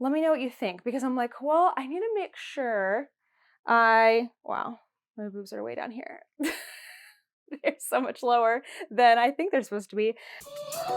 let me know what you think, because I'm like, well, I need to make sure wow, my boobs are way down here. They're so much lower than I think they're supposed to be. Hey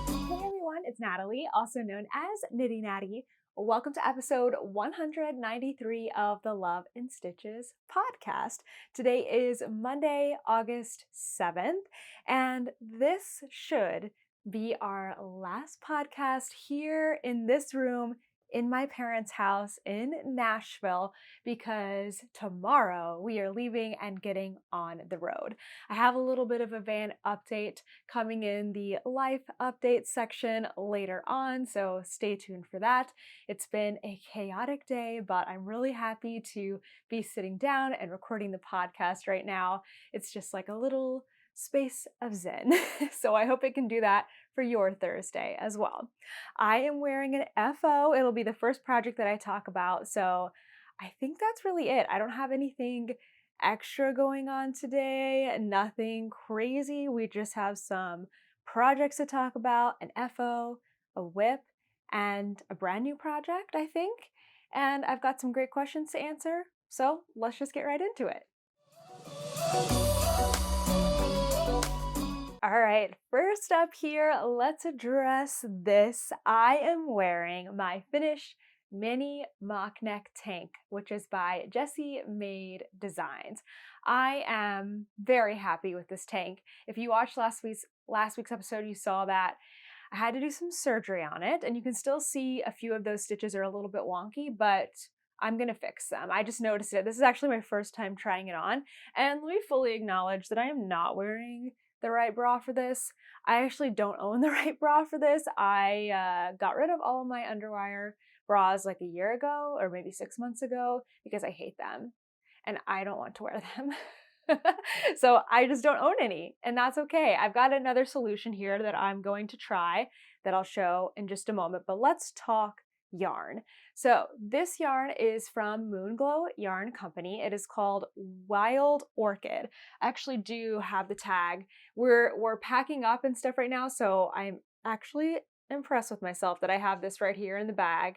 everyone, it's Natalie, also known as Knitty Natty. Welcome to episode 193 of the Love in Stitches podcast. Today is Monday, August 7th, and this should be our last podcast here in this room in my parents' house in Nashville, because tomorrow we are leaving and getting on the road. I have a little bit of a van update coming in the life update section later on, so stay tuned for that. It's been a chaotic day, but I'm really happy to be sitting down and recording the podcast right now. It's just like a little space of zen. So I hope it can do that for your Thursday as well. I am wearing an FO. It'll be the first project that I talk about, so I think that's really it. I don't have anything extra going on today, nothing crazy. We just have some projects to talk about, an FO, a whip, and a brand new project, I think. And I've got some great questions to answer, so let's just get right into it. All right, first up here, let's address this. I am wearing my finished mini mock neck tank, which is by Jessie Made Designs. I am very happy with this tank. If you watched last week's episode, you saw that I had to do some surgery on it, and you can still see a few of those stitches are a little bit wonky, but I'm gonna fix them. I just noticed it. This is actually my first time trying it on, and let me fully acknowledge that I am not wearing the right bra for this. I actually don't own the right bra for this. I got rid of all of my underwire bras like a year ago, or maybe 6 months ago, because I hate them and I don't want to wear them. So I just don't own any, and that's okay. I've got another solution here that I'm going to try that I'll show in just a moment, but let's talk yarn. So this yarn is from Moonglow Yarn Company. It is called Wild Orchid. I actually do have the tag. We're packing up and stuff right now, so I'm actually impressed with myself that I have this right here in the bag.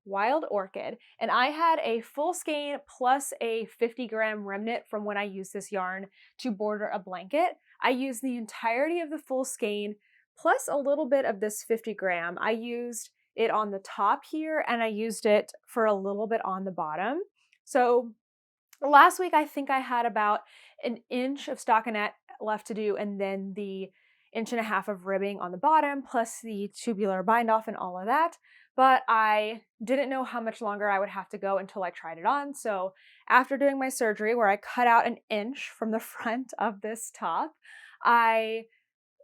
Wild Orchid. And I had a full skein plus a 50-gram remnant from when I used this yarn to border a blanket. I used the entirety of the full skein plus a little bit of this 50-gram. I used it on the top here, and I used it for a little bit on the bottom. So last week I think I had about an inch of stockinette left to do, and then the 1.5 inches of ribbing on the bottom, plus the tubular bind off and all of that. But I didn't know how much longer I would have to go until I tried it on. So after doing my surgery, where I cut out an inch from the front of this top, I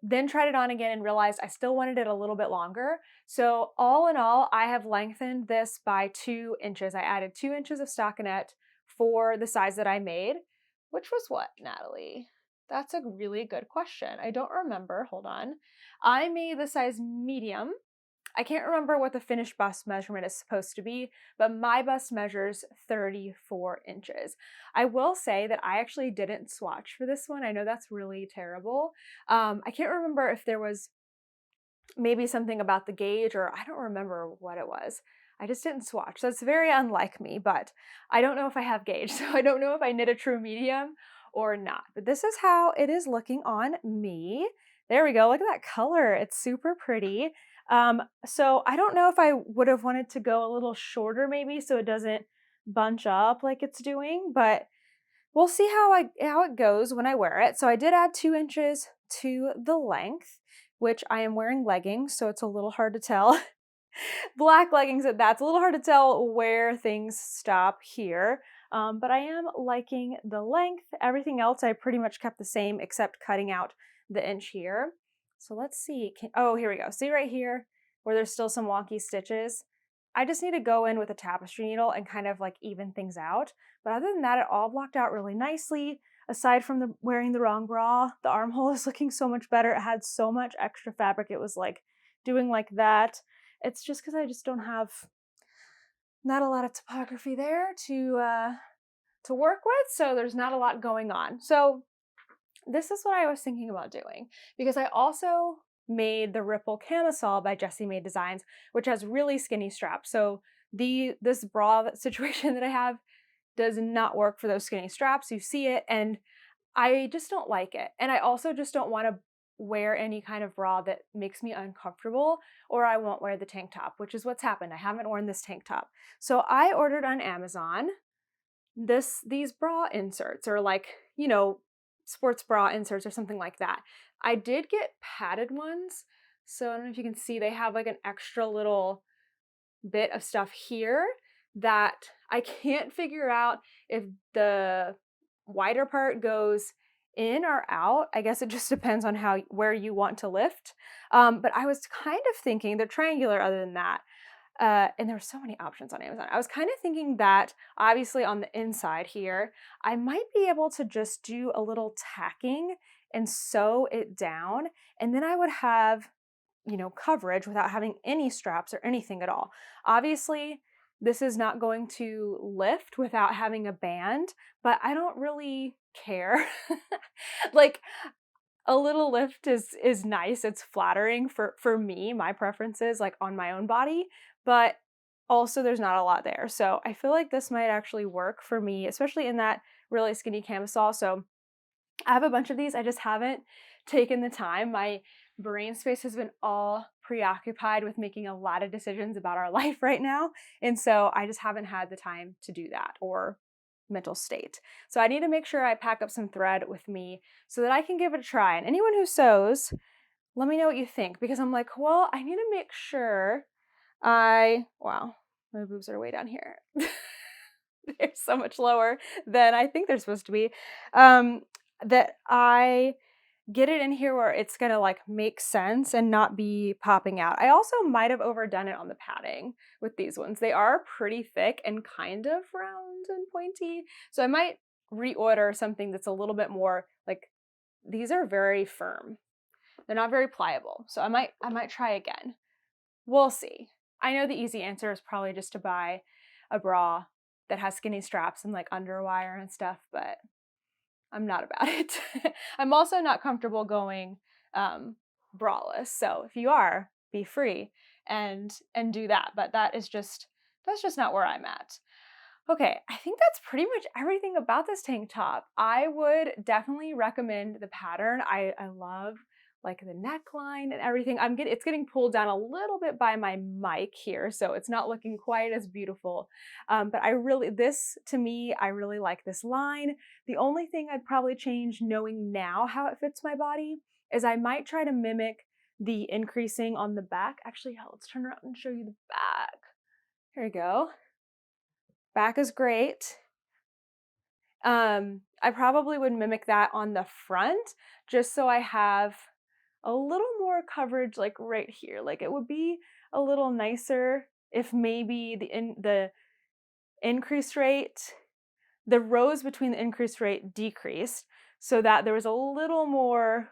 then tried it on again and realized I still wanted it a little bit longer. So all in all, I have lengthened this by 2 inches. I added 2 inches of stockinette for the size that I made, which was what, Natalie? That's a really good question. I don't remember. Hold on. I made the size medium. I can't remember what the finished bust measurement is supposed to be, but my bust measures 34 inches. I will say that I actually didn't swatch for this one. I know that's really terrible. I can't remember if there was maybe something about the gauge, or I don't remember what it was. I just didn't swatch. So it's very unlike me, but I don't know if I have gauge. So I don't know if I knit a true medium or not. But this is how it is looking on me. There we go. Look at that color. It's super pretty. So I don't know if I would have wanted to go a little shorter maybe so it doesn't bunch up like it's doing, but we'll see how it goes when I wear it. So I did add 2 inches to the length, which I am wearing leggings, so it's a little hard to tell. Black leggings at that. It's a little hard to tell where things stop here, but I am liking the length. Everything else I pretty much kept the same except cutting out the inch here. So let's see. Oh, here we go. See right here where there's still some wonky stitches? I just need to go in with a tapestry needle and kind of like even things out. But other than that, it all blocked out really nicely. Aside from wearing the wrong bra, the armhole is looking so much better. It had so much extra fabric. It was like doing like that. It's just because I just don't have not a lot of topography there to work with, so there's not a lot going on. So this is what I was thinking about doing, because I also made the Ripple camisole by Jessie Made Designs, which has really skinny straps. So this bra situation that I have does not work for those skinny straps. You see it, and I just don't like it. And I also just don't want to wear any kind of bra that makes me uncomfortable, or I won't wear the tank top, which is what's happened. I haven't worn this tank top. So I ordered on Amazon these bra inserts, or like, you know, sports bra inserts or something like that. I did get padded ones. So I don't know if you can see, they have like an extra little bit of stuff here that I can't figure out if the wider part goes in or out. I guess it just depends on where you want to lift. But I was kind of thinking they're triangular other than that. And there were so many options on Amazon. I was kind of thinking that obviously on the inside here, I might be able to just do a little tacking and sew it down. And then I would have, you know, coverage without having any straps or anything at all. Obviously, this is not going to lift without having a band, but I don't really care. Like, a little lift is nice. It's flattering for me, my preferences, like on my own body, but also there's not a lot there. So I feel like this might actually work for me, especially in that really skinny camisole. So I have a bunch of these. I just haven't taken the time. My brain space has been all preoccupied with making a lot of decisions about our life right now. And so I just haven't had the time to do that, or mental state. So I need to make sure I pack up some thread with me so that I can give it a try. And anyone who sews, let me know what you think, because I'm like, well, I need to make sure wow, my boobs are way down here. They're so much lower than I think they're supposed to be. That I get it in here where it's gonna like make sense and not be popping out. I also might have overdone it on the padding with these ones. They are pretty thick and kind of round and pointy. So I might reorder something that's a little bit more like, these are very firm. They're not very pliable. So I might try again. We'll see. I know the easy answer is probably just to buy a bra that has skinny straps and like underwire and stuff, but I'm not about it. I'm also not comfortable going braless. So if you are, be free and do that. But that's just not where I'm at. Okay, I think that's pretty much everything about this tank top. I would definitely recommend the pattern. I love like the neckline and everything. It's getting pulled down a little bit by my mic here, so it's not looking quite as beautiful. But to me, I really like this line. The only thing I'd probably change, knowing now how it fits my body, is I might try to mimic the increasing on the back. Actually, let's turn around and show you the back. Here we go. Back is great. I probably would mimic that on the front, just so I have a little more coverage like right here. Like, it would be a little nicer if maybe the increase rate, the rows between the increase rate decreased, so that there was a little more,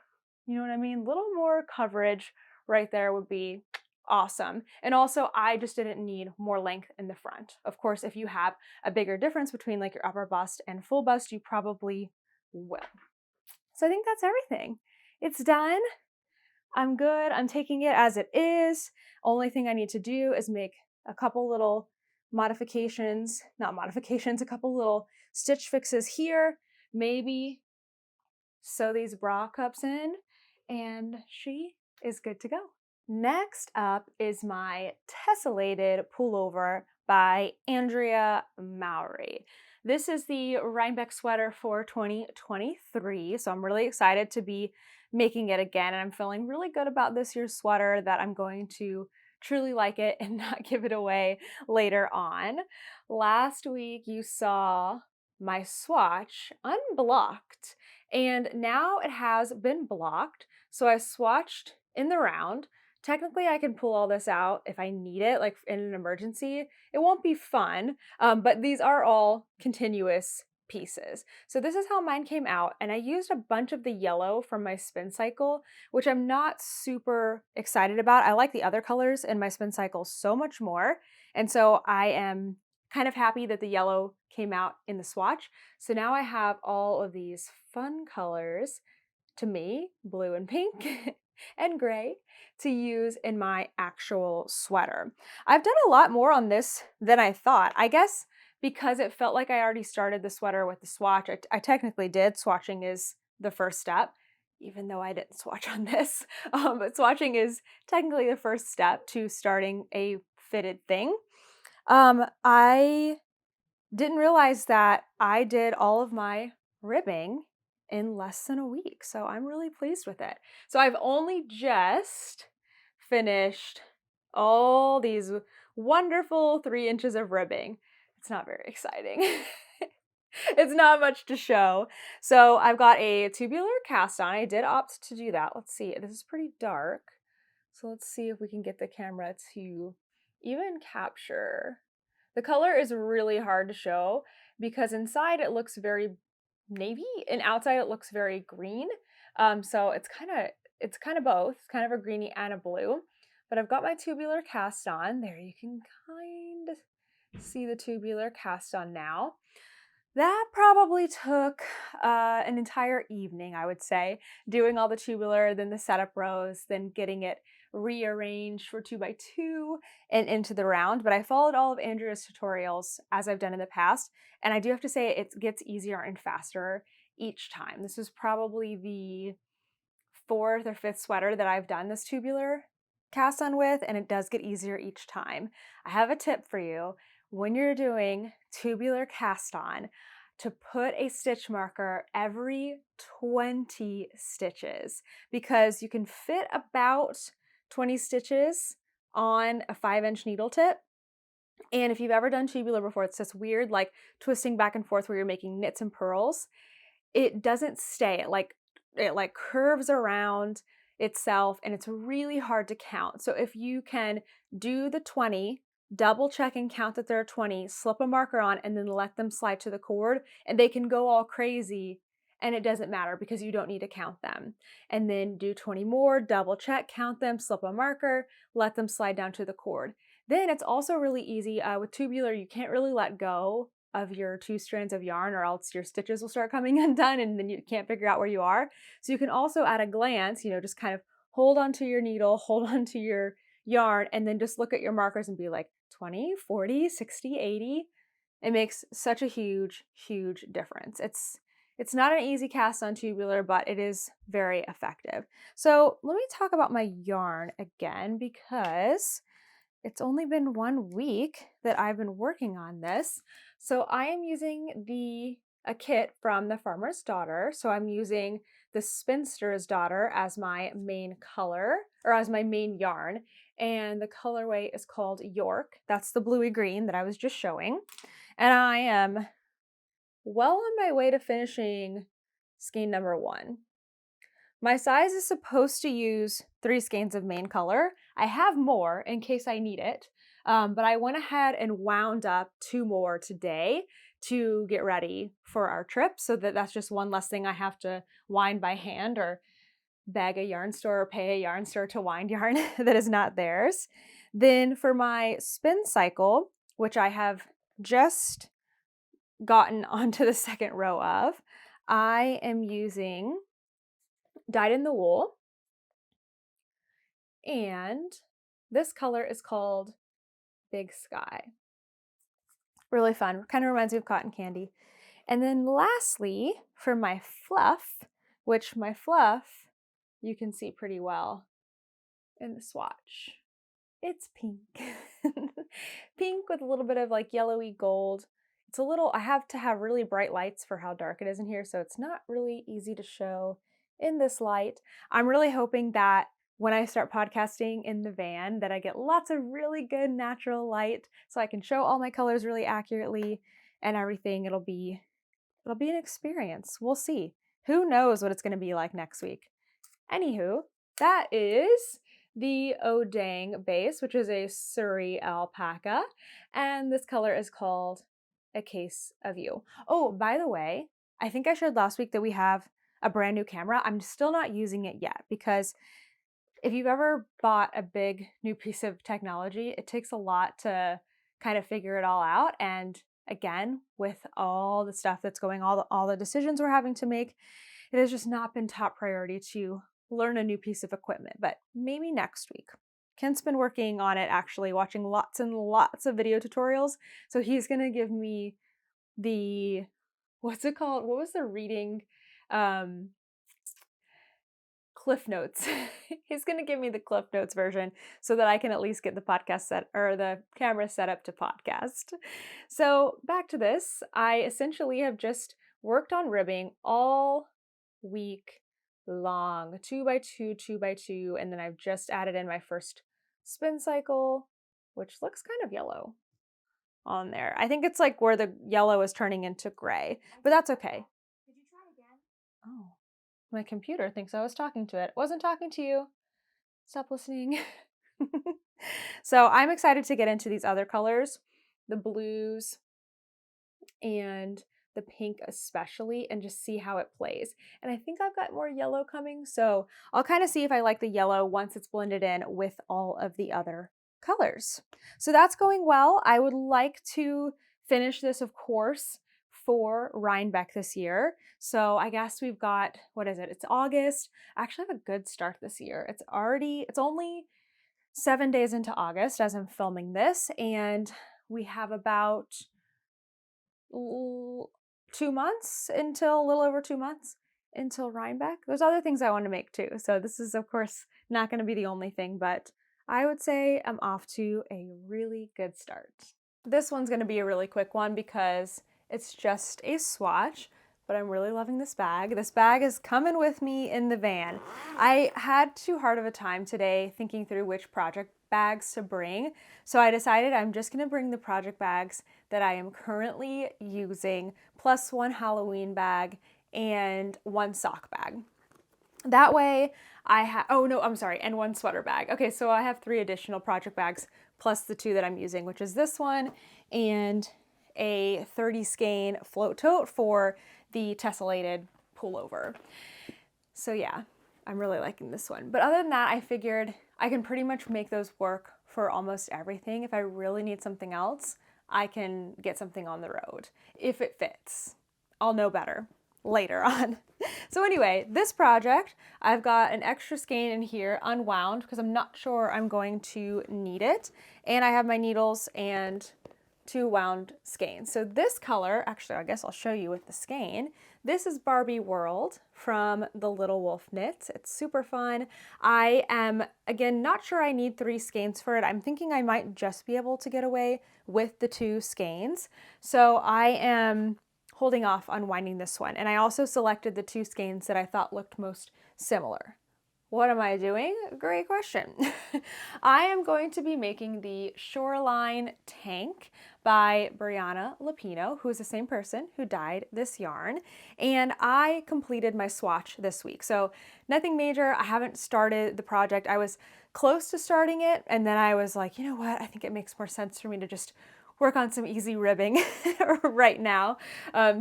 you know what I mean? Little more coverage right there would be awesome. And also, I just didn't need more length in the front. Of course, if you have a bigger difference between like your upper bust and full bust, you probably will. So I think that's everything. It's done. I'm good. I'm taking it as it is. Only thing I need to do is make a couple little modifications, not modifications, a couple little stitch fixes here, maybe sew these bra cups in, and she is good to go. Next up is my Tessellated Pullover by Andrea Mowry. This is the Rhinebeck sweater for 2023, so I'm really excited to be making it again, and I'm feeling really good about this year's sweater, that I'm going to truly like it and not give it away later on. Last week you saw my swatch unblocked, and now it has been blocked, so I swatched in the round. Technically, I can pull all this out if I need it, like in an emergency. It won't be fun, but these are all continuous pieces. So this is how mine came out, and I used a bunch of the yellow from my spin cycle, which I'm not super excited about. I like the other colors in my spin cycle so much more, and so I am kind of happy that the yellow came out in the swatch. So now I have all of these fun colors, to me, blue and pink, and gray to use in my actual sweater. I've done a lot more on this than I thought. I guess because it felt like I already started the sweater with the swatch. I technically did. Swatching is the first step, even though I didn't swatch on this. But swatching is technically the first step to starting a fitted thing. I didn't realize that I did all of my ribbing in less than a week, so I'm really pleased with it. So I've only just finished all these wonderful 3 inches of ribbing. It's not very exciting. It's not much to show. So I've got a tubular cast on. I did opt to do that. Let's see. This is pretty dark. So let's see if we can get the camera to even capture. The color is really hard to show because inside it looks very navy and outside it looks very green. So it's kind of both, kind of a greeny and a blue. But I've got my tubular cast on. There, you can kind of see the tubular cast on now. That probably took an entire evening, I would say, doing all the tubular, then the setup rows, then getting it rearranged for 2x2 and into the round. But I followed all of Andrea's tutorials as I've done in the past, and I do have to say it gets easier and faster each time. This is probably the 4th or 5th sweater that I've done this tubular cast on with, and it does get easier each time. I have a tip for you. When you're doing tubular cast on, to put a stitch marker every 20 stitches, because you can fit about 20 stitches on a 5-inch needle tip. And if you've ever done tubular before, it's this weird like twisting back and forth where you're making knits and purls. It doesn't stay. It like curves around itself, and it's really hard to count. So if you can do the 20, double check and count that there are 20, slip a marker on, and then let them slide to the cord, and they can go all crazy and it doesn't matter because you don't need to count them. And then do 20 more, double check, count them, slip a marker, let them slide down to the cord. Then it's also really easy with tubular. You can't really let go of your 2 strands of yarn or else your stitches will start coming undone and then you can't figure out where you are. So you can also at a glance, just kind of hold onto your needle, hold onto your yarn, and then just look at your markers and be like 20, 40, 60, 80. It makes such a huge, huge difference. It's not an easy cast on tubular, but it is very effective. So let me talk about my yarn again because it's only been 1 week that I've been working on this. So I am using a kit from the Farmer's Daughter. So I'm using the Spinster's Daughter as my main color, or as my main yarn. And the colorway is called York. That's the bluey green that I was just showing. And I am well on my way to finishing skein number 1. My size is supposed to use 3 skeins of main color. I have more in case I need it, but I went ahead and wound up 2 more today to get ready for our trip, so that's just one less thing I have to wind by hand or beg a yarn store or pay a yarn store to wind yarn that is not theirs. Then for my spin cycle, which I have just gotten onto the 2nd row of, I am using Dyed in the Wool, and this color is called Big Sky. Really fun, kind of reminds me of cotton candy. And then lastly, for my fluff, which my fluff you can see pretty well in the swatch. It's pink. Pink with a little bit of like yellowy gold. It's a little, I have to have really bright lights for how dark it is in here, so it's not really easy to show in this light. I'm really hoping that when I start podcasting in the van that I get lots of really good natural light so I can show all my colors really accurately and everything. It'll be an experience. We'll see. Who knows what it's going to be like next week. Anywho, that is the Odang base, which is a Surrey alpaca, and this color is called A Case of You. Oh, by the way, I think I shared last week that we have a brand new camera. I'm still not using it yet because if you've ever bought a big new piece of technology, it takes a lot to kind of figure it all out. And again, with all the stuff that's going, all the decisions we're having to make, it has just not been top priority to learn a new piece of equipment, but maybe next week. Kent's been working on it, actually, watching lots and lots of video tutorials. So he's going to give me the, what's it called? What was the reading? Cliff Notes. He's going to give me the Cliff Notes version so that I can at least get the podcast set or the camera set up to podcast. So back to this, I essentially have just worked on ribbing all week long, 2x2, 2x2, and then I've just added in my first spin cycle, which looks kind of yellow on there. I think it's like where the yellow is turning into gray, but that's okay. Did you try again? Oh, my computer thinks I was talking to it. Wasn't talking to you. Stop listening. So I'm excited to get into these other colors, the blues and the pink especially, and just see how it plays. And I think I've got more yellow coming, so I'll kind of see if I like the yellow once it's blended in with all of the other colors. So that's going well. I would like to finish this, of course, for Rhinebeck this year. So I guess we've got, what is it? It's August. I actually have a good start this year. It's only 7 days into August as I'm filming this, and we have about 2 months until, a little over 2 months until Rhinebeck. There's other things I want to make too. So this is, of course, not going to be the only thing, but I would say I'm off to a really good start. This one's going to be a really quick one because it's just a swatch, but I'm really loving this bag. This bag is coming with me in the van. I had too hard of a time today thinking through which project bags to bring, so I decided I'm just going to bring the project bags that I am currently using, plus one Halloween bag and one sock bag. That way I have, oh no, I'm sorry, and one sweater bag. Okay, so I have 3 additional project bags plus the 2 that I'm using, which is this one and a 30 skein float tote for the Tessellated Pullover. So yeah, I'm really liking this one. But other than that, I figured I can pretty much make those work for almost everything. If I really need something else, I can get something on the road if it fits. I'll know better later on. So anyway, this project, I've got an extra skein in here unwound because I'm not sure I'm going to need it. And I have my needles and 2 wound skeins. So this color, actually, I guess I'll show you with the skein. This is Barbie World from the Little Wolf Knits. It's super fun. I am, again, not sure I need 3 skeins for it. I'm thinking I might just be able to get away with the 2 skeins. So I am holding off on winding this one. And I also selected the 2 skeins that I thought looked most similar. What am I doing? Great question. I am going to be making the Shoreline Tank by Brianna Lapino, who is the same person who dyed this yarn. And I completed my swatch this week. So nothing major. I haven't started the project. I was close to starting it, and then I was like, you know what? I think it makes more sense for me to just work on some easy ribbing right now.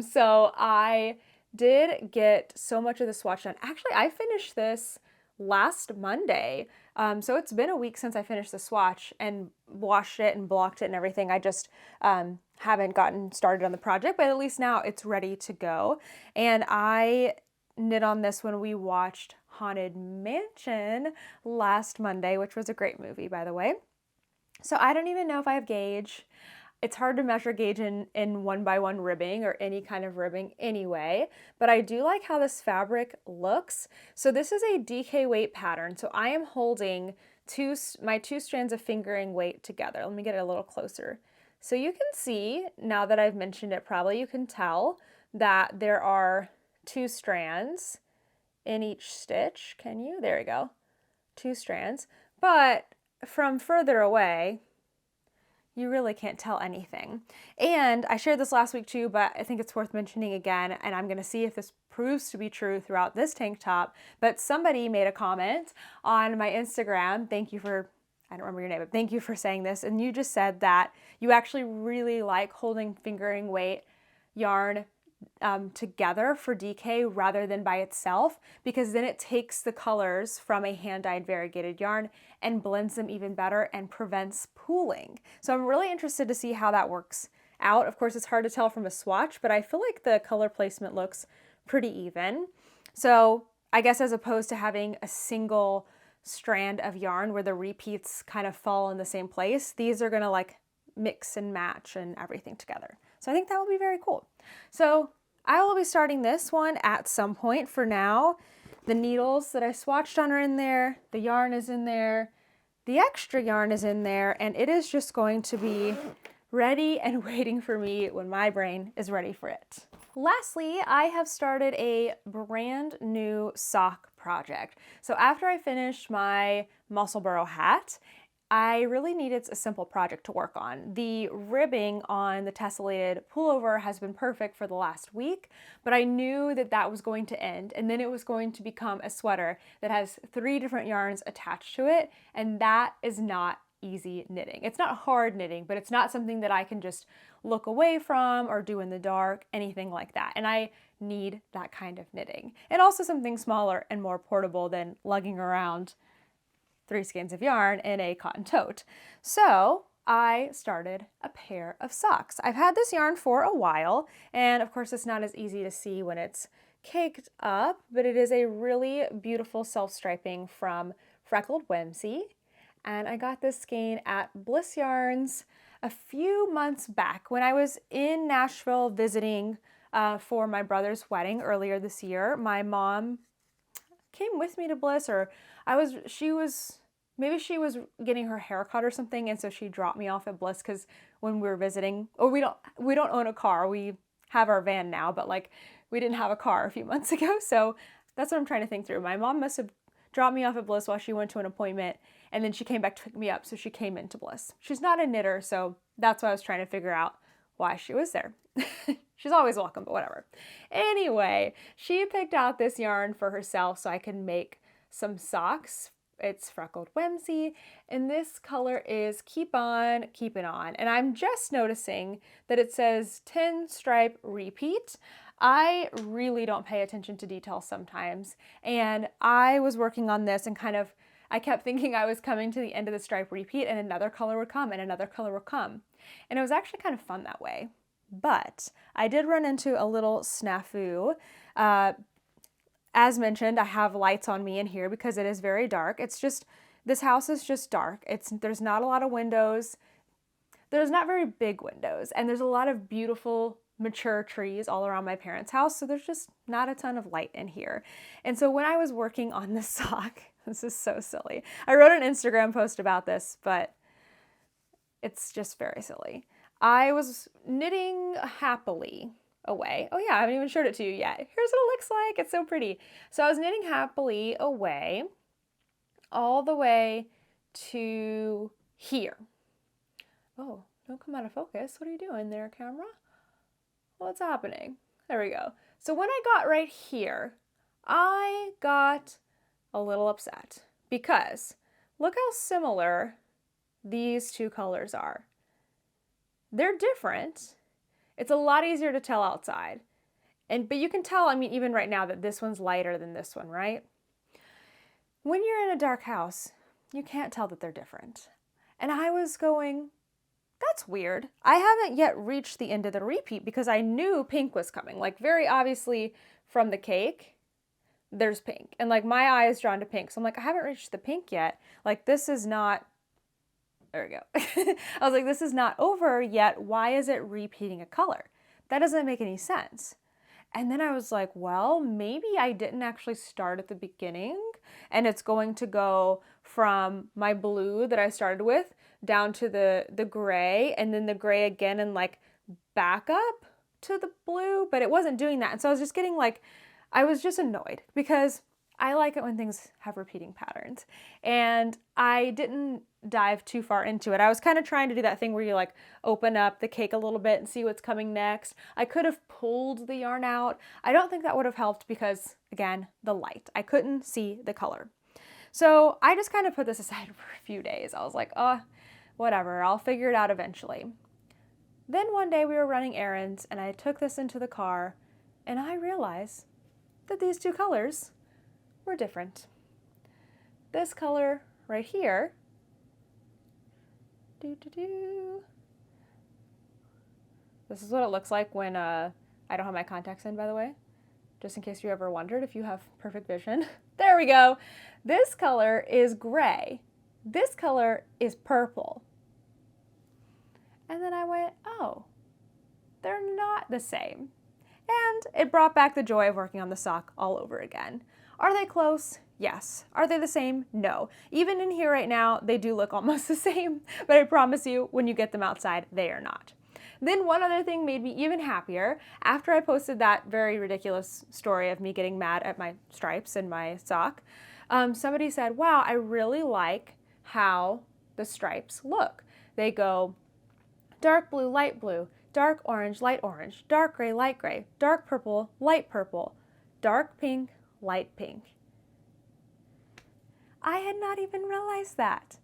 So I did get so much of the swatch done. Actually, I finished this last Monday. So it's been a week since I finished the swatch and washed it and blocked it and everything. I just haven't gotten started on the project, but at least now it's ready to go. And I knit on this when we watched Haunted Mansion last Monday, which was a great movie, by the way. So I don't even know if I have gauge. It's hard to measure gauge in 1x1 ribbing or any kind of ribbing anyway, but I do like how this fabric looks. So this is a DK weight pattern. So I am holding my 2 strands of fingering weight together. Let me get it a little closer. So you can see, now that I've mentioned it, probably you can tell that there are 2 strands in each stitch. Can you? There we go. 2 strands. But from further away, you really can't tell anything. And I shared this last week too, but I think it's worth mentioning again, and I'm gonna see if this proves to be true throughout this tank top, but somebody made a comment on my Instagram. Thank you for, I don't remember your name, but thank you for saying this. And you just said that you actually really like holding fingering weight yarn together for DK rather than by itself, because then it takes the colors from a hand-dyed variegated yarn and blends them even better and prevents pooling. So I'm really interested to see how that works out. Of course, it's hard to tell from a swatch, but I feel like the color placement looks pretty even. So I guess as opposed to having a single strand of yarn where the repeats kind of fall in the same place, these are gonna like mix and match and everything together. So I think that will be very cool. So I will be starting this one at some point. For now, the needles that I swatched on are in there, the yarn is in there, the extra yarn is in there, and it is just going to be ready and waiting for me when my brain is ready for it. Lastly, I have started a brand new sock project. So after I finished my Musselburgh hat, I really needed a simple project to work on. The ribbing on the Tessellated Pullover has been perfect for the last week, but I knew that that was going to end, and then it was going to become a sweater that has 3 different yarns attached to it, and that is not easy knitting. It's not hard knitting, but it's not something that I can just look away from or do in the dark, anything like that. And I need that kind of knitting. And also something smaller and more portable than lugging around 3 skeins of yarn in a cotton tote. So I started a pair of socks. I've had this yarn for a while, and of course it's not as easy to see when it's caked up, but it is a really beautiful self-striping from Freckled Whimsy. And I got this skein at Bliss Yarns a few months back when I was in Nashville visiting for my brother's wedding earlier this year. My mom came with me to Bliss, or maybe she was getting her hair cut or something, and so she dropped me off at Bliss because when we were visiting, or we don't own a car, we have our van now, but like we didn't have a car a few months ago, so that's what I'm trying to think through. My mom must have dropped me off at Bliss while she went to an appointment, and then she came back to pick me up, so she came into Bliss. She's not a knitter, so that's why I was trying to figure out why she was there. She's always welcome, but whatever. Anyway, she picked out this yarn for herself so I could make some socks. It's Freckled Whimsy, and this color is Keep On Keepin' On. And I'm just noticing that it says 10 stripe repeat. I really don't pay attention to details sometimes, and I was working on this and I kept thinking I was coming to the end of the stripe repeat and another color would come and another color would come. And it was actually kind of fun that way. But I did run into a little snafu. As mentioned, I have lights on me in here because it is very dark. This house is just dark. There's not a lot of windows. There's not very big windows, and there's a lot of beautiful mature trees all around my parents' house, so there's just not a ton of light in here. And so when I was working on this sock, this is so silly. I wrote an Instagram post about this, but it's just very silly. I was knitting happily away. Oh yeah, I haven't even showed it to you yet. Here's what it looks like. It's so pretty. So I was knitting happily away all the way to here. Oh, don't come out of focus. What are you doing there, camera? What's happening? There we go. So when I got right here, I got a little upset because look how similar these 2 colors are. They're different. It's a lot easier to tell outside. But you can tell, I mean, even right now that this one's lighter than this one, right? When you're in a dark house, you can't tell that they're different. And I was going, that's weird. I haven't yet reached the end of the repeat because I knew pink was coming. Like very obviously from the cake, there's pink. And like my eye is drawn to pink. So I'm like, I haven't reached the pink yet. Like this is not, there we go. I was like, this is not over yet. Why is it repeating a color? That doesn't make any sense. And then I was like, well, maybe I didn't actually start at the beginning and it's going to go from my blue that I started with down to the gray and then the gray again and like back up to the blue, but it wasn't doing that. And so I was just getting like, I was just annoyed because I like it when things have repeating patterns. And I didn't dive too far into it. I was kind of trying to do that thing where you like open up the cake a little bit and see what's coming next. I could have pulled the yarn out. I don't think that would have helped because, again, the light. I couldn't see the color. So I just kind of put this aside for a few days. I was like, oh, whatever, I'll figure it out eventually. Then one day we were running errands and I took this into the car and I realized that these 2 colors were different. This color right here, this is what it looks like when I don't have my contacts in, by the way. just in case you ever wondered if you have perfect vision. There we go. This color is gray. This color is purple. And then I went, oh, they're not the same. And it brought back the joy of working on the sock all over again. Are they close? Yes. Are they the same? No. Even in here right now, they do look almost the same, but I promise you, when you get them outside, they are not. Then one other thing made me even happier. After I posted that very ridiculous story of me getting mad at my stripes in my sock, somebody said, wow, I really like how the stripes look. They go dark blue, light blue, dark orange, dark gray, dark purple, light purple, dark pink, light pink. I had not even realized that.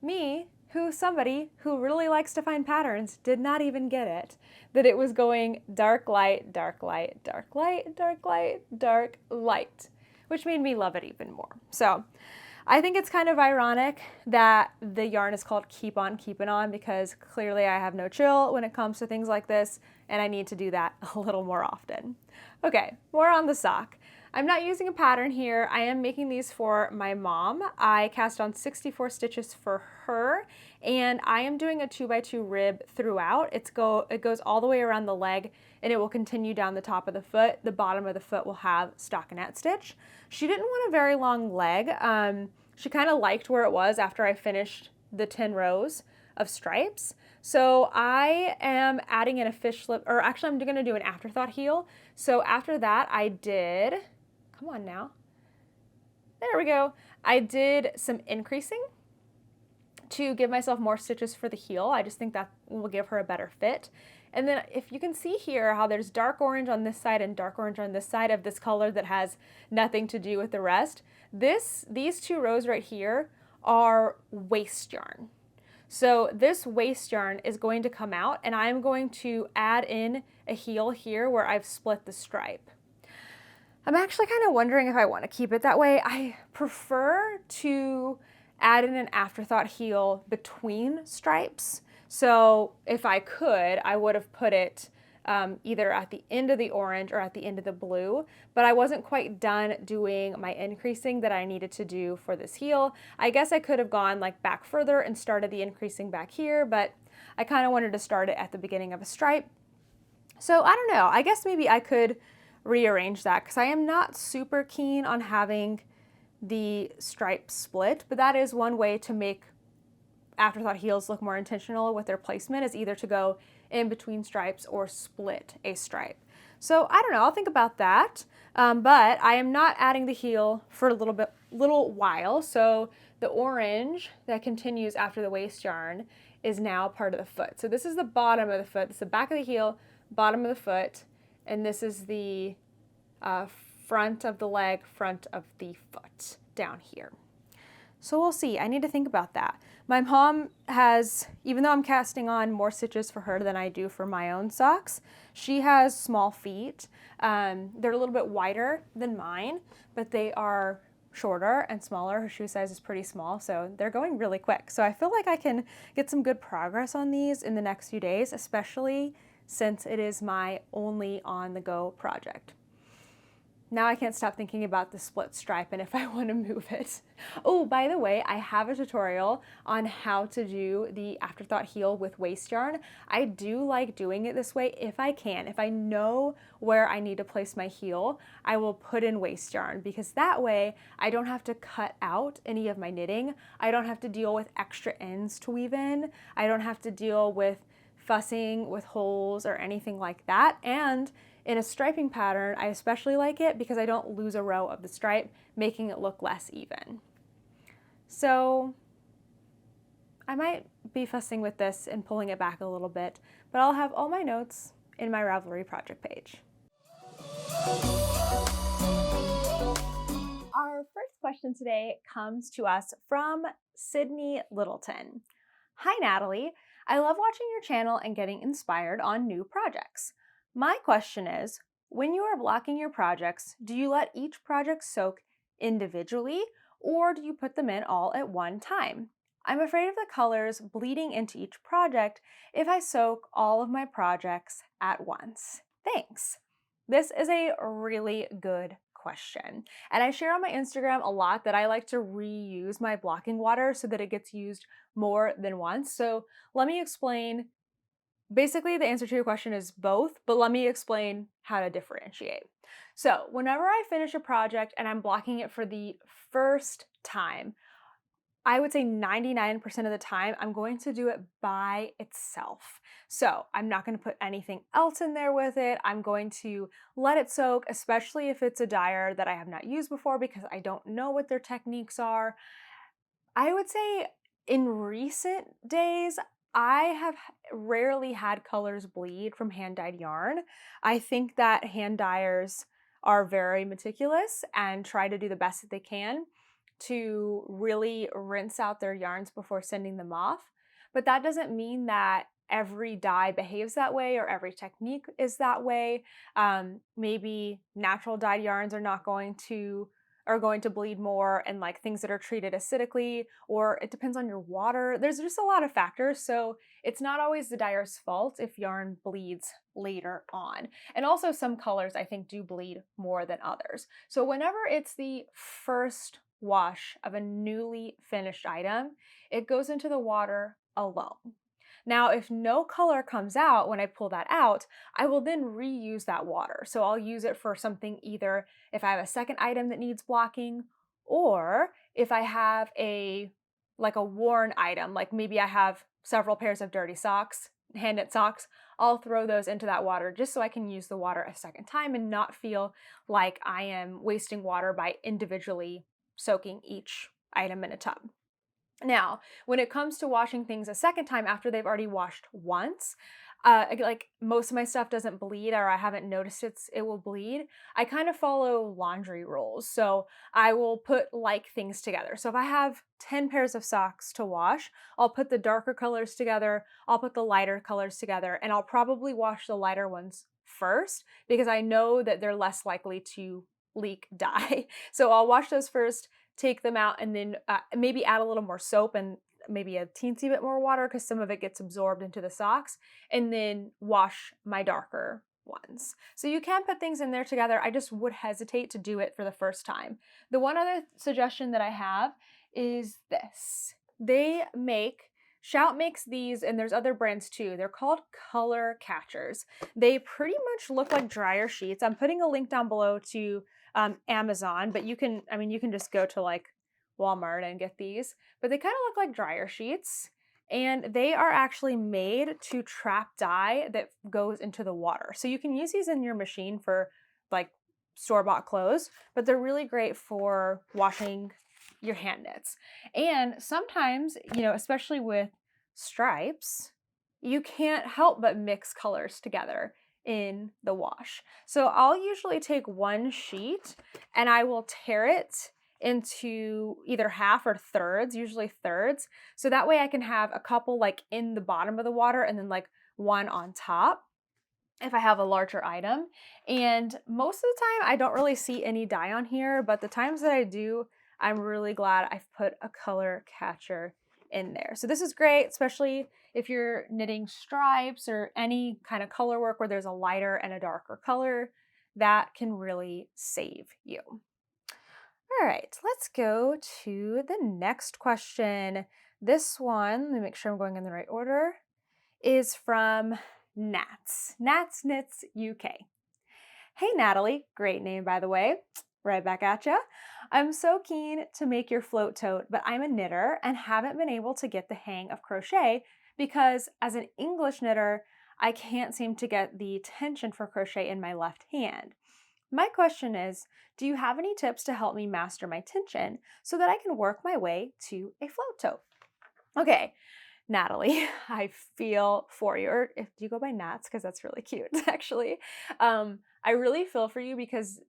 Me, somebody who really likes to find patterns, did not even get it, that it was going dark light, dark light, dark light, dark light, dark light, which made me love it even more. So I think it's kind of ironic that the yarn is called Keep On Keepin' On, because clearly I have no chill when it comes to things like this, and I need to do that a little more often. Okay, more on the sock. I'm not using a pattern here. I am making these for my mom. I cast on 64 stitches for her, and I am doing a 2x2 rib throughout. It goes all the way around the leg, and it will continue down the top of the foot. The bottom of the foot will have stockinette stitch. She didn't want a very long leg. She kind of liked where it was after I finished the 10 rows of stripes. So I am adding in a fish slip, or actually I'm gonna do an afterthought heel. So after that I did, come on now, there we go. I did some increasing to give myself more stitches for the heel. I just think that will give her a better fit. And then if you can see here how there's dark orange on this side and dark orange on this side of this color that has nothing to do with the rest, these two rows right here are waste yarn. So this waste yarn is going to come out, and I'm going to add in a heel here where I've split the stripe. I'm actually kind of wondering if I want to keep it that way. I prefer to add in an afterthought heel between stripes. So if I could, I would have put it either at the end of the orange or at the end of the blue, but I wasn't quite done doing my increasing that I needed to do for this heel. I guess I could have gone like back further and started the increasing back here, but I kind of wanted to start it at the beginning of a stripe. So I don't know, I guess maybe I could rearrange that, because I am not super keen on having the stripe split, but that is one way to make afterthought heels look more intentional with their placement, is either to go in between stripes or split a stripe. So I don't know, I'll think about that, but I am not adding the heel for a little while. So the orange that continues after the waste yarn is now part of the foot. So this is the bottom of the foot, this is the back of the heel, bottom of the foot, and this is the front of the leg, front of the foot down here. So we'll see. I need to think about that. My mom has, even though I'm casting on more stitches for her than I do for my own socks, she has small feet. They're a little bit wider than mine, but they are shorter and smaller. Her shoe size is pretty small, so they're going really quick. So I feel like I can get some good progress on these in the next few days, especially since it is my only on-the-go project. Now I can't stop thinking about the split stripe and if I want to move it. Oh, by the way, I have a tutorial on how to do the afterthought heel with waste yarn. I do like doing it this way if I can. If I know where I need to place my heel, I will put in waste yarn, because that way I don't have to cut out any of my knitting. I don't have to deal with extra ends to weave in. I don't have to deal with fussing with holes or anything like that. And in a striping pattern, I especially like it because I don't lose a row of the stripe, making it look less even. So I might be fussing with this and pulling it back a little bit, but I'll have all my notes in my Ravelry project page. Our first question today comes to us from Sydney Littleton. Hi Natalie, I love watching your channel and getting inspired on new projects. My question is, when you are blocking your projects, do you let each project soak individually, or do you put them in all at one time? I'm afraid of the colors bleeding into each project if I soak all of my projects at once. Thanks. This is a really good question. And I share on my Instagram a lot that I like to reuse my blocking water so that it gets used more than once. So let me explain. Basically, the answer to your question is both, but let me explain how to differentiate. So whenever I finish a project and I'm blocking it for the first time, I would say 99% of the time, I'm going to do it by itself. So I'm not going to put anything else in there with it. I'm going to let it soak, especially if it's a dyer that I have not used before because I don't know what their techniques are. I would say in recent days, I have rarely had colors bleed from hand dyed yarn. I think that hand dyers are very meticulous and try to do the best that they can to really rinse out their yarns before sending them off. But that doesn't mean that every dye behaves that way or every technique is that way. Maybe natural dyed yarns are going to bleed more, and like things that are treated acidically, or it depends on your water. There's just a lot of factors. So it's not always the dyer's fault if yarn bleeds later on. And also some colors I think do bleed more than others. So whenever it's the first wash of a newly finished item, it goes into the water alone. Now, if no color comes out when I pull that out, I will then reuse that water. So I'll use it for something, either if I have a second item that needs blocking, or if I have a worn item, like maybe I have several pairs of dirty socks, hand knit socks, I'll throw those into that water just so I can use the water a second time and not feel like I am wasting water by individually soaking each item in a tub. Now, when it comes to washing things a second time after they've already washed once, like most of my stuff doesn't bleed, or I haven't noticed it will bleed. I kind of follow laundry rules. So I will put like things together. So if I have 10 pairs of socks to wash, I'll put the darker colors together, I'll put the lighter colors together, and I'll probably wash the lighter ones first because I know that they're less likely to leak dye. So I'll wash those first, take them out, and then maybe add a little more soap and maybe a teensy bit more water because some of it gets absorbed into the socks, and then wash my darker ones. So you can put things in there together. I just would hesitate to do it for the first time. The one other suggestion that I have is this. Shout makes these, and there's other brands too. They're called color catchers. They pretty much look like dryer sheets. I'm putting a link down below to Amazon, but you can just go to like Walmart and get these. But they kind of look like dryer sheets, and they are actually made to trap dye that goes into the water. So you can use these in your machine for like store-bought clothes, but they're really great for washing your hand knits. And sometimes, especially with stripes, you can't help but mix colors together in the wash. So I'll usually take one sheet and I will tear it into either half or thirds, usually thirds. So that way I can have a couple like in the bottom of the water and then like one on top if I have a larger item. And most of the time I don't really see any dye on here, but the times that I do, I'm really glad I've put a color catcher in there. So this is great, especially if you're knitting stripes or any kind of color work where there's a lighter and a darker color. That can really save you. All right, let's go to the next question. This one, let me make sure I'm going in the right order, is from Nats. Nats Knits UK. Hey Natalie, great name by the way. Right back at ya. I'm so keen to make your float tote, but I'm a knitter and haven't been able to get the hang of crochet because as an English knitter, I can't seem to get the tension for crochet in my left hand. My question is, do you have any tips to help me master my tension so that I can work my way to a float tote? Okay, Natalie, I feel for you. Or if you go by Nats, because that's really cute, actually. I really feel for you because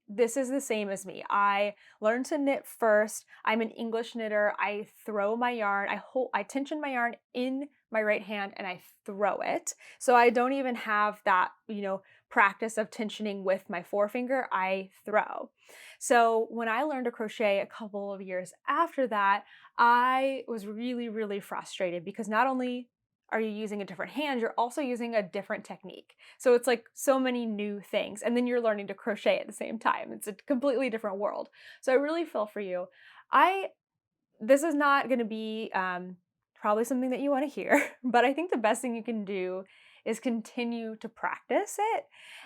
this is the same as me. I learned to knit first. I'm an English knitter. I throw my yarn, I tension my yarn in my right hand and I throw it. So I don't even have that, practice of tensioning with my forefinger. I throw. So when I learned to crochet a couple of years after that, I was really, really frustrated because not only are you using a different hand, you're also using a different technique. So it's like so many new things. And then you're learning to crochet at the same time. It's a completely different world. So I really feel for you. This is not going to be probably something that you want to hear, but I think the best thing you can do is continue to practice it.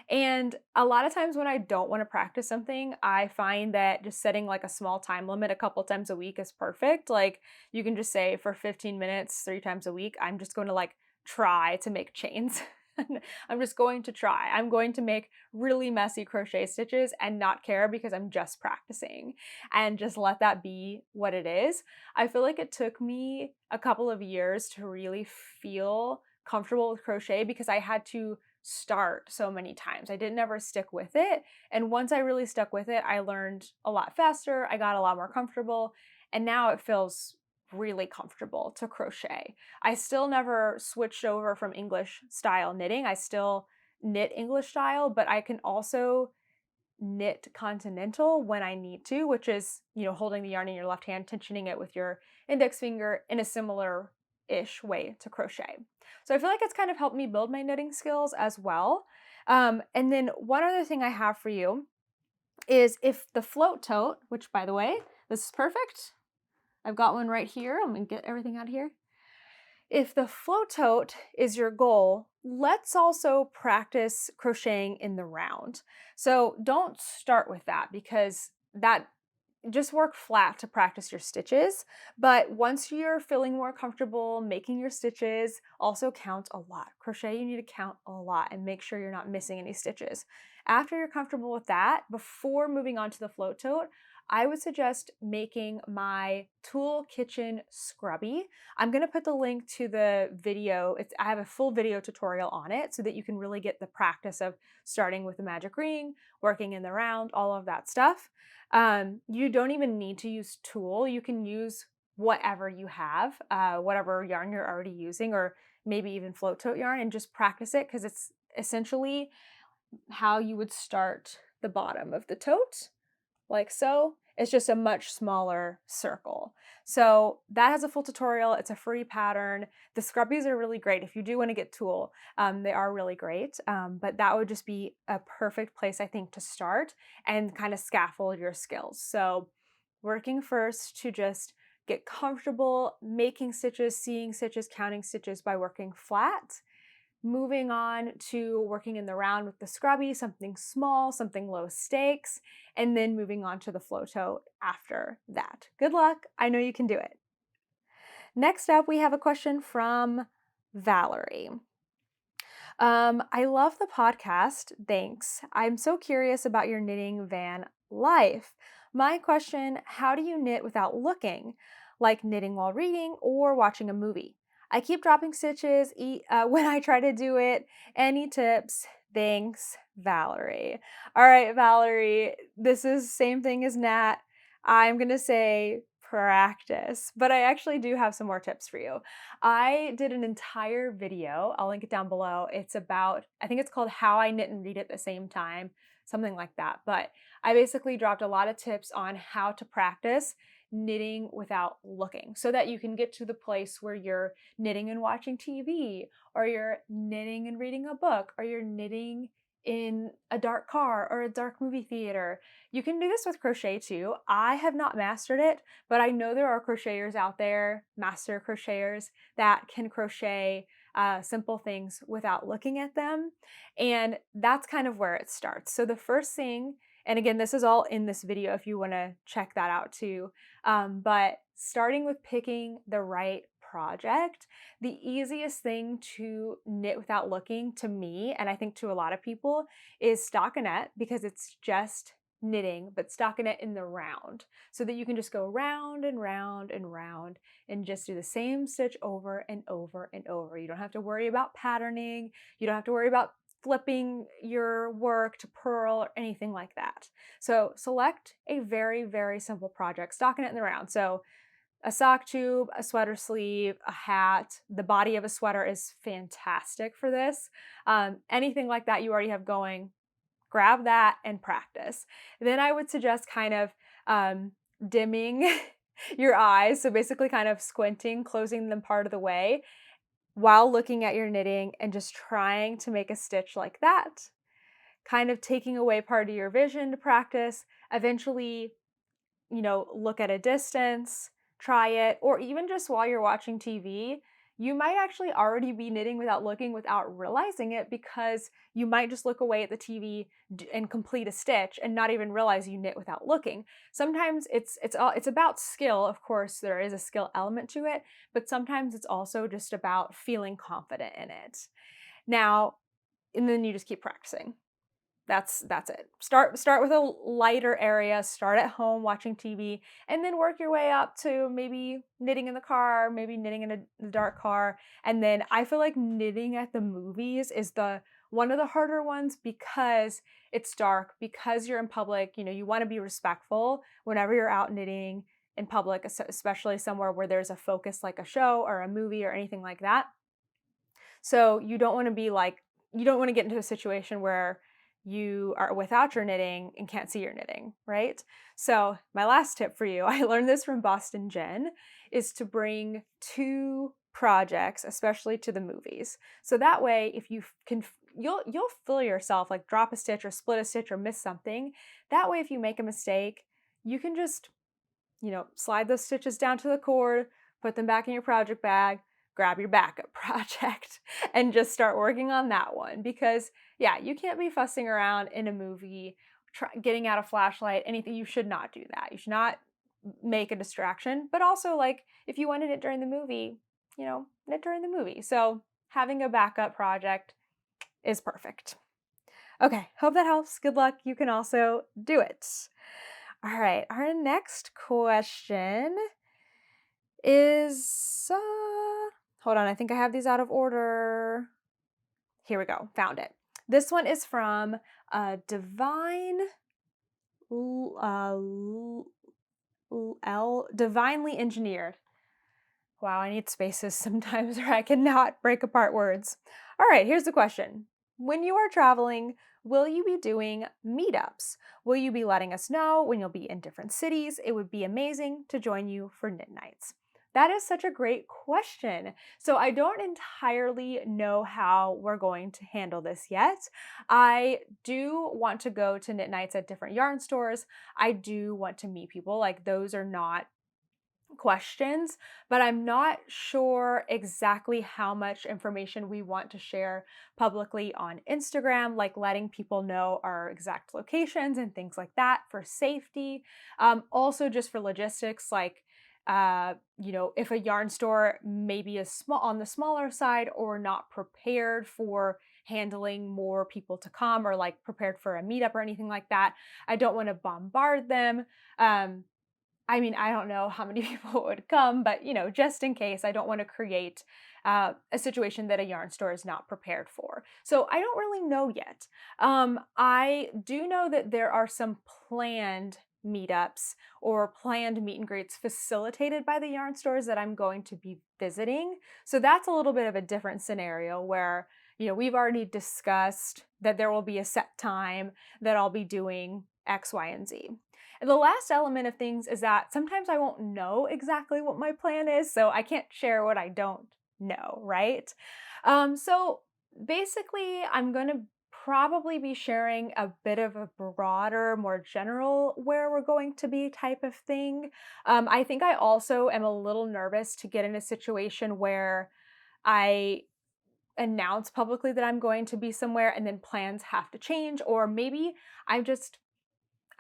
And a lot of times when I don't want to practice something, I find that just setting like a small time limit a couple times a week is perfect. Like you can just say for 15 minutes, 3 times a week, I'm just going to like try to make chains. I'm just going to try. I'm going to make really messy crochet stitches and not care because I'm just practicing, and just let that be what it is. I feel like it took me a couple of years to really feel comfortable with crochet because I had to start so many times. I didn't ever stick with it. And once I really stuck with it, I learned a lot faster. I got a lot more comfortable. And now it feels really comfortable to crochet. I still never switched over from English style knitting. I still knit English style, but I can also knit continental when I need to, which is, holding the yarn in your left hand, tensioning it with your index finger in a similar-ish way to crochet. So I feel like it's kind of helped me build my knitting skills as well. And then one other thing I have for you is if the float tote, which by the way, this is perfect. I've got one right here. I'm gonna get everything out of here. If the float tote is your goal, let's also practice crocheting in the round. So don't start with that because that just work flat to practice your stitches. But once you're feeling more comfortable making your stitches, also count a lot. Crochet, you need to count a lot and make sure you're not missing any stitches. After you're comfortable with that, before moving on to the float tote, I would suggest making my Tool Kitchen Scrubby. I'm going to put the link to the video. I have a full video tutorial on it so that you can really get the practice of starting with the magic ring, working in the round, all of that stuff. You don't even need to use tulle. You can use whatever you have, whatever yarn you're already using, or maybe even float tote yarn, and just practice it because it's essentially how you would start the bottom of the tote, like so. It's just a much smaller circle. So that has a full tutorial. It's a free pattern. The scrubbies are really great. If you do want to get tulle, they are really great. But that would just be a perfect place, I think, to start and kind of scaffold your skills. So working first to just get comfortable making stitches, seeing stitches, counting stitches by working flat. Moving on to working in the round with the scrubby, something small, something low stakes, and then moving on to the float tote after that. Good luck. I know you can do it. Next up, we have a question from Valerie. I love the podcast. Thanks. I'm so curious about your knitting van life. My question, how do you knit without looking? Like knitting while reading or watching a movie? I keep dropping stitches when I try to do it. Any tips? Thanks, Valerie. All right, Valerie, this is the same thing as Nat. I'm going to say practice, but I actually do have some more tips for you. I did an entire video. I'll link it down below. It's about, I think it's called How I Knit and Read at the Same Time, something like that. But I basically dropped a lot of tips on how to practice knitting without looking so that you can get to the place where you're knitting and watching TV, or you're knitting and reading a book, or you're knitting in a dark car or a dark movie theater. You can do this with crochet too. I have not mastered it, but I know there are crocheters out there, master crocheters, that can crochet simple things without looking at them. And that's kind of where it starts. So the first thing, and again, this is all in this video if you want to check that out too, but starting with picking the right project, the easiest thing to knit without looking to me, and I think to a lot of people, is stockinette, because it's just knitting, but stockinette in the round, so that you can just go round and round and round and just do the same stitch over and over and over. You don't have to worry about patterning. You don't have to worry about flipping your work to purl or anything like that. So select a very, very simple project, stockinette in the round. So a sock tube, a sweater sleeve, a hat. The body of a sweater is fantastic for this. Anything like that you already have going, grab that and practice. Then I would suggest kind of dimming your eyes. So basically kind of squinting, closing them part of the way, while looking at your knitting and just trying to make a stitch like that, kind of taking away part of your vision to practice, eventually, look at a distance, try it, or even just while you're watching TV, you might actually already be knitting without looking without realizing it because you might just look away at the TV and complete a stitch and not even realize you knit without looking. Sometimes it's about skill. Of course, there is a skill element to it, but sometimes it's also just about feeling confident in it. Now, and then you just keep practicing. That's it. Start with a lighter area, start at home watching TV, and then work your way up to maybe knitting in the car, maybe knitting in a dark car. And then I feel like knitting at the movies is one of the harder ones because it's dark, because you're in public, you want to be respectful whenever you're out knitting in public, especially somewhere where there's a focus like a show or a movie or anything like that. So you don't want to get into a situation where you are without your knitting and can't see your knitting, right? So my last tip for you, I learned this from Boston Jen, is to bring 2 projects, especially to the movies. So that way, if you can, you'll feel yourself like drop a stitch or split a stitch or miss something. That way, if you make a mistake, you can just, slide those stitches down to the cord, put them back in your project bag, grab your backup project and just start working on that one. Because yeah, you can't be fussing around in a movie, getting out a flashlight, anything. You should not do that. You should not make a distraction. But also, like, if you want to knit during the movie, knit during the movie. So having a backup project is perfect. Okay, hope that helps. Good luck. You can also do it. All right, our next question is, hold on, I think I have these out of order. Here we go, found it. This one is from Divinely Engineered. Wow, I need spaces sometimes or I cannot break apart words. All right, here's the question. When you are traveling, will you be doing meetups? Will you be letting us know when you'll be in different cities? It would be amazing to join you for knit nights. That is such a great question. So I don't entirely know how we're going to handle this yet. I do want to go to knit nights at different yarn stores. I do want to meet people. Like, those are not questions, but I'm not sure exactly how much information we want to share publicly on Instagram, like letting people know our exact locations and things like that for safety. Also just for logistics, like if a yarn store maybe is on the smaller side or not prepared for handling more people to come, or like prepared for a meetup or anything like that, I don't want to bombard them. I don't know how many people would come, but just in case, I don't want to create a situation that a yarn store is not prepared for. So I don't really know yet. I do know that there are some planned meetups or planned meet and greets facilitated by the yarn stores that I'm going to be visiting. So that's a little bit of a different scenario where, we've already discussed that there will be a set time that I'll be doing X, Y, and Z. And the last element of things is that sometimes I won't know exactly what my plan is, so I can't share what I don't know, right? So basically, I'm going to probably be sharing a bit of a broader, more general where we're going to be type of thing. I think I also am a little nervous to get in a situation where I announce publicly that I'm going to be somewhere and then plans have to change, or maybe I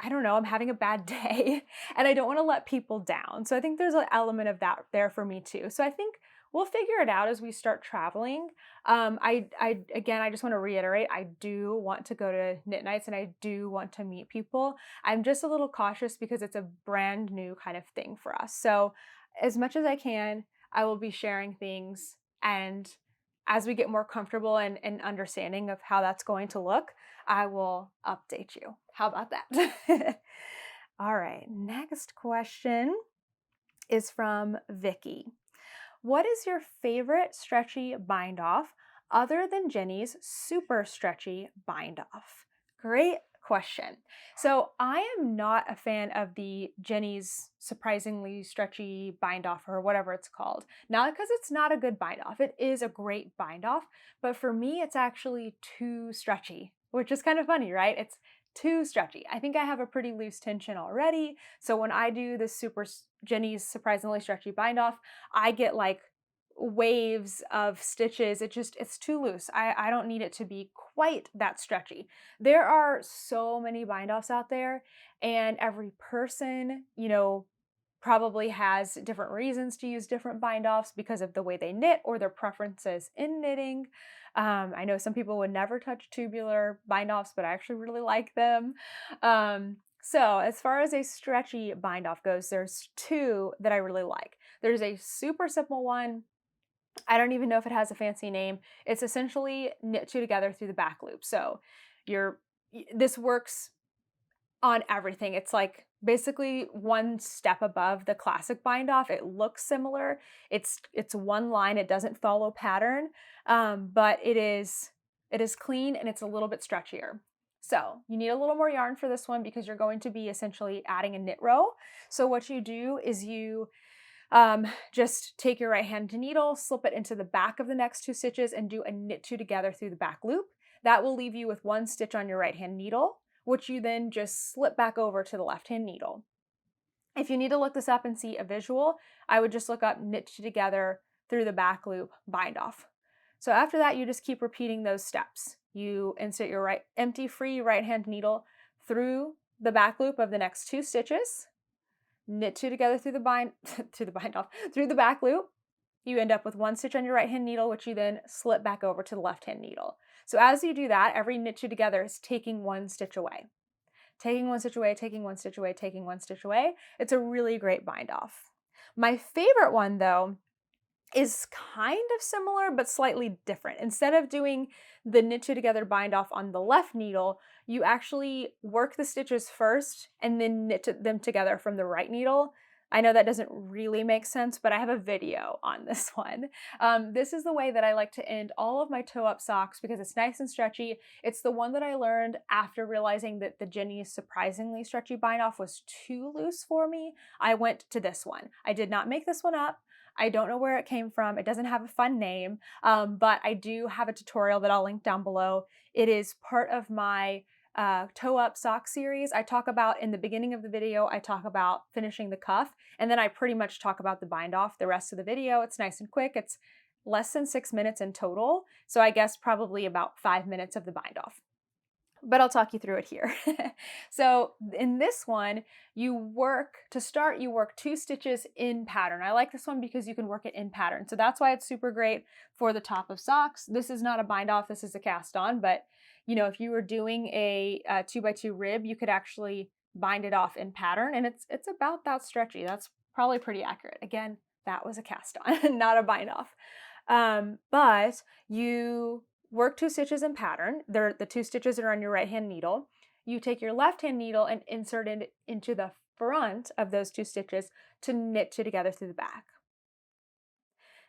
don't know, I'm having a bad day and I don't want to let people down. So I think there's an element of that there for me too. So I think we'll figure it out as we start traveling. Again, I just want to reiterate, I do want to go to knit nights and I do want to meet people. I'm just a little cautious because it's a brand new kind of thing for us. So as much as I can, I will be sharing things, and as we get more comfortable and understanding of how that's going to look, I will update you. How about that? All right, next question is from Vicky. What is your favorite stretchy bind off other than Jenny's super stretchy bind off? Great question. So I am not a fan of the Jenny's surprisingly stretchy bind off, or whatever it's called. Not because it's not a good bind off. It is a great bind off, but for me it's actually too stretchy, which is kind of funny, right? It's too stretchy. I think I have a pretty loose tension already. So when I do this Jenny's surprisingly stretchy bind off, I get like waves of stitches. It's too loose. I don't need it to be quite that stretchy. There are so many bind offs out there, and every person, probably has different reasons to use different bind offs because of the way they knit or their preferences in knitting. I know some people would never touch tubular bind offs, but I actually really like them. So as far as a stretchy bind off goes, there's two that I really like. There's a super simple one. I don't even know if it has a fancy name. It's essentially knit two together through the back loop. So this works on everything. It's like basically one step above the classic bind off. It looks similar. It's one line. It doesn't follow pattern, but it is clean and it's a little bit stretchier. So you need a little more yarn for this one because you're going to be essentially adding a knit row. So what you do is you just take your right hand needle, slip it into the back of the next two stitches, and do a knit two together through the back loop. That will leave you with one stitch on your right hand needle, which you then just slip back over to the left hand needle. If you need to look this up and see a visual, I would just look up knit two together through the back loop bind off. So after that, you just keep repeating those steps. You insert your empty free right hand needle through the back loop of the next two stitches, knit two together through the back loop. You end up with one stitch on your right hand needle, which you then slip back over to the left hand needle. So as you do that, every knit two together is taking one stitch away. Taking one stitch away, taking one stitch away, taking one stitch away. It's a really great bind off. My favorite one though is kind of similar but slightly different. Instead of doing the knit two together bind off on the left needle, you actually work the stitches first and then knit them together from the right needle. I know that doesn't really make sense, but I have a video on this one. This is the way that I like to end all of my toe-up socks because it's nice and stretchy. It's the one that I learned after realizing that the Jenny's surprisingly stretchy bind off was too loose for me. I went to this one. I did not make this one up. I don't know where it came from. It doesn't have a fun name, but I do have a tutorial that I'll link down below. It is part of my toe up sock series. I talk about in the beginning of the video, I talk about finishing the cuff, and then I pretty much talk about the bind off the rest of the video. It's nice and quick. It's less than 6 minutes in total. So I guess probably about 5 minutes of the bind off. But I'll talk you through it here. So in this one, you work two stitches in pattern. I like this one because you can work it in pattern. So that's why it's super great for the top of socks. This is not a bind off, this is a cast on, but if you were doing a 2x2 rib, you could actually bind it off in pattern, and it's about that stretchy. That's probably pretty accurate. Again, that was a cast on, not a bind off. But you work two stitches in pattern. They're the two stitches that are on your right hand needle. You take your left hand needle and insert it into the front of those two stitches to knit two together through the back.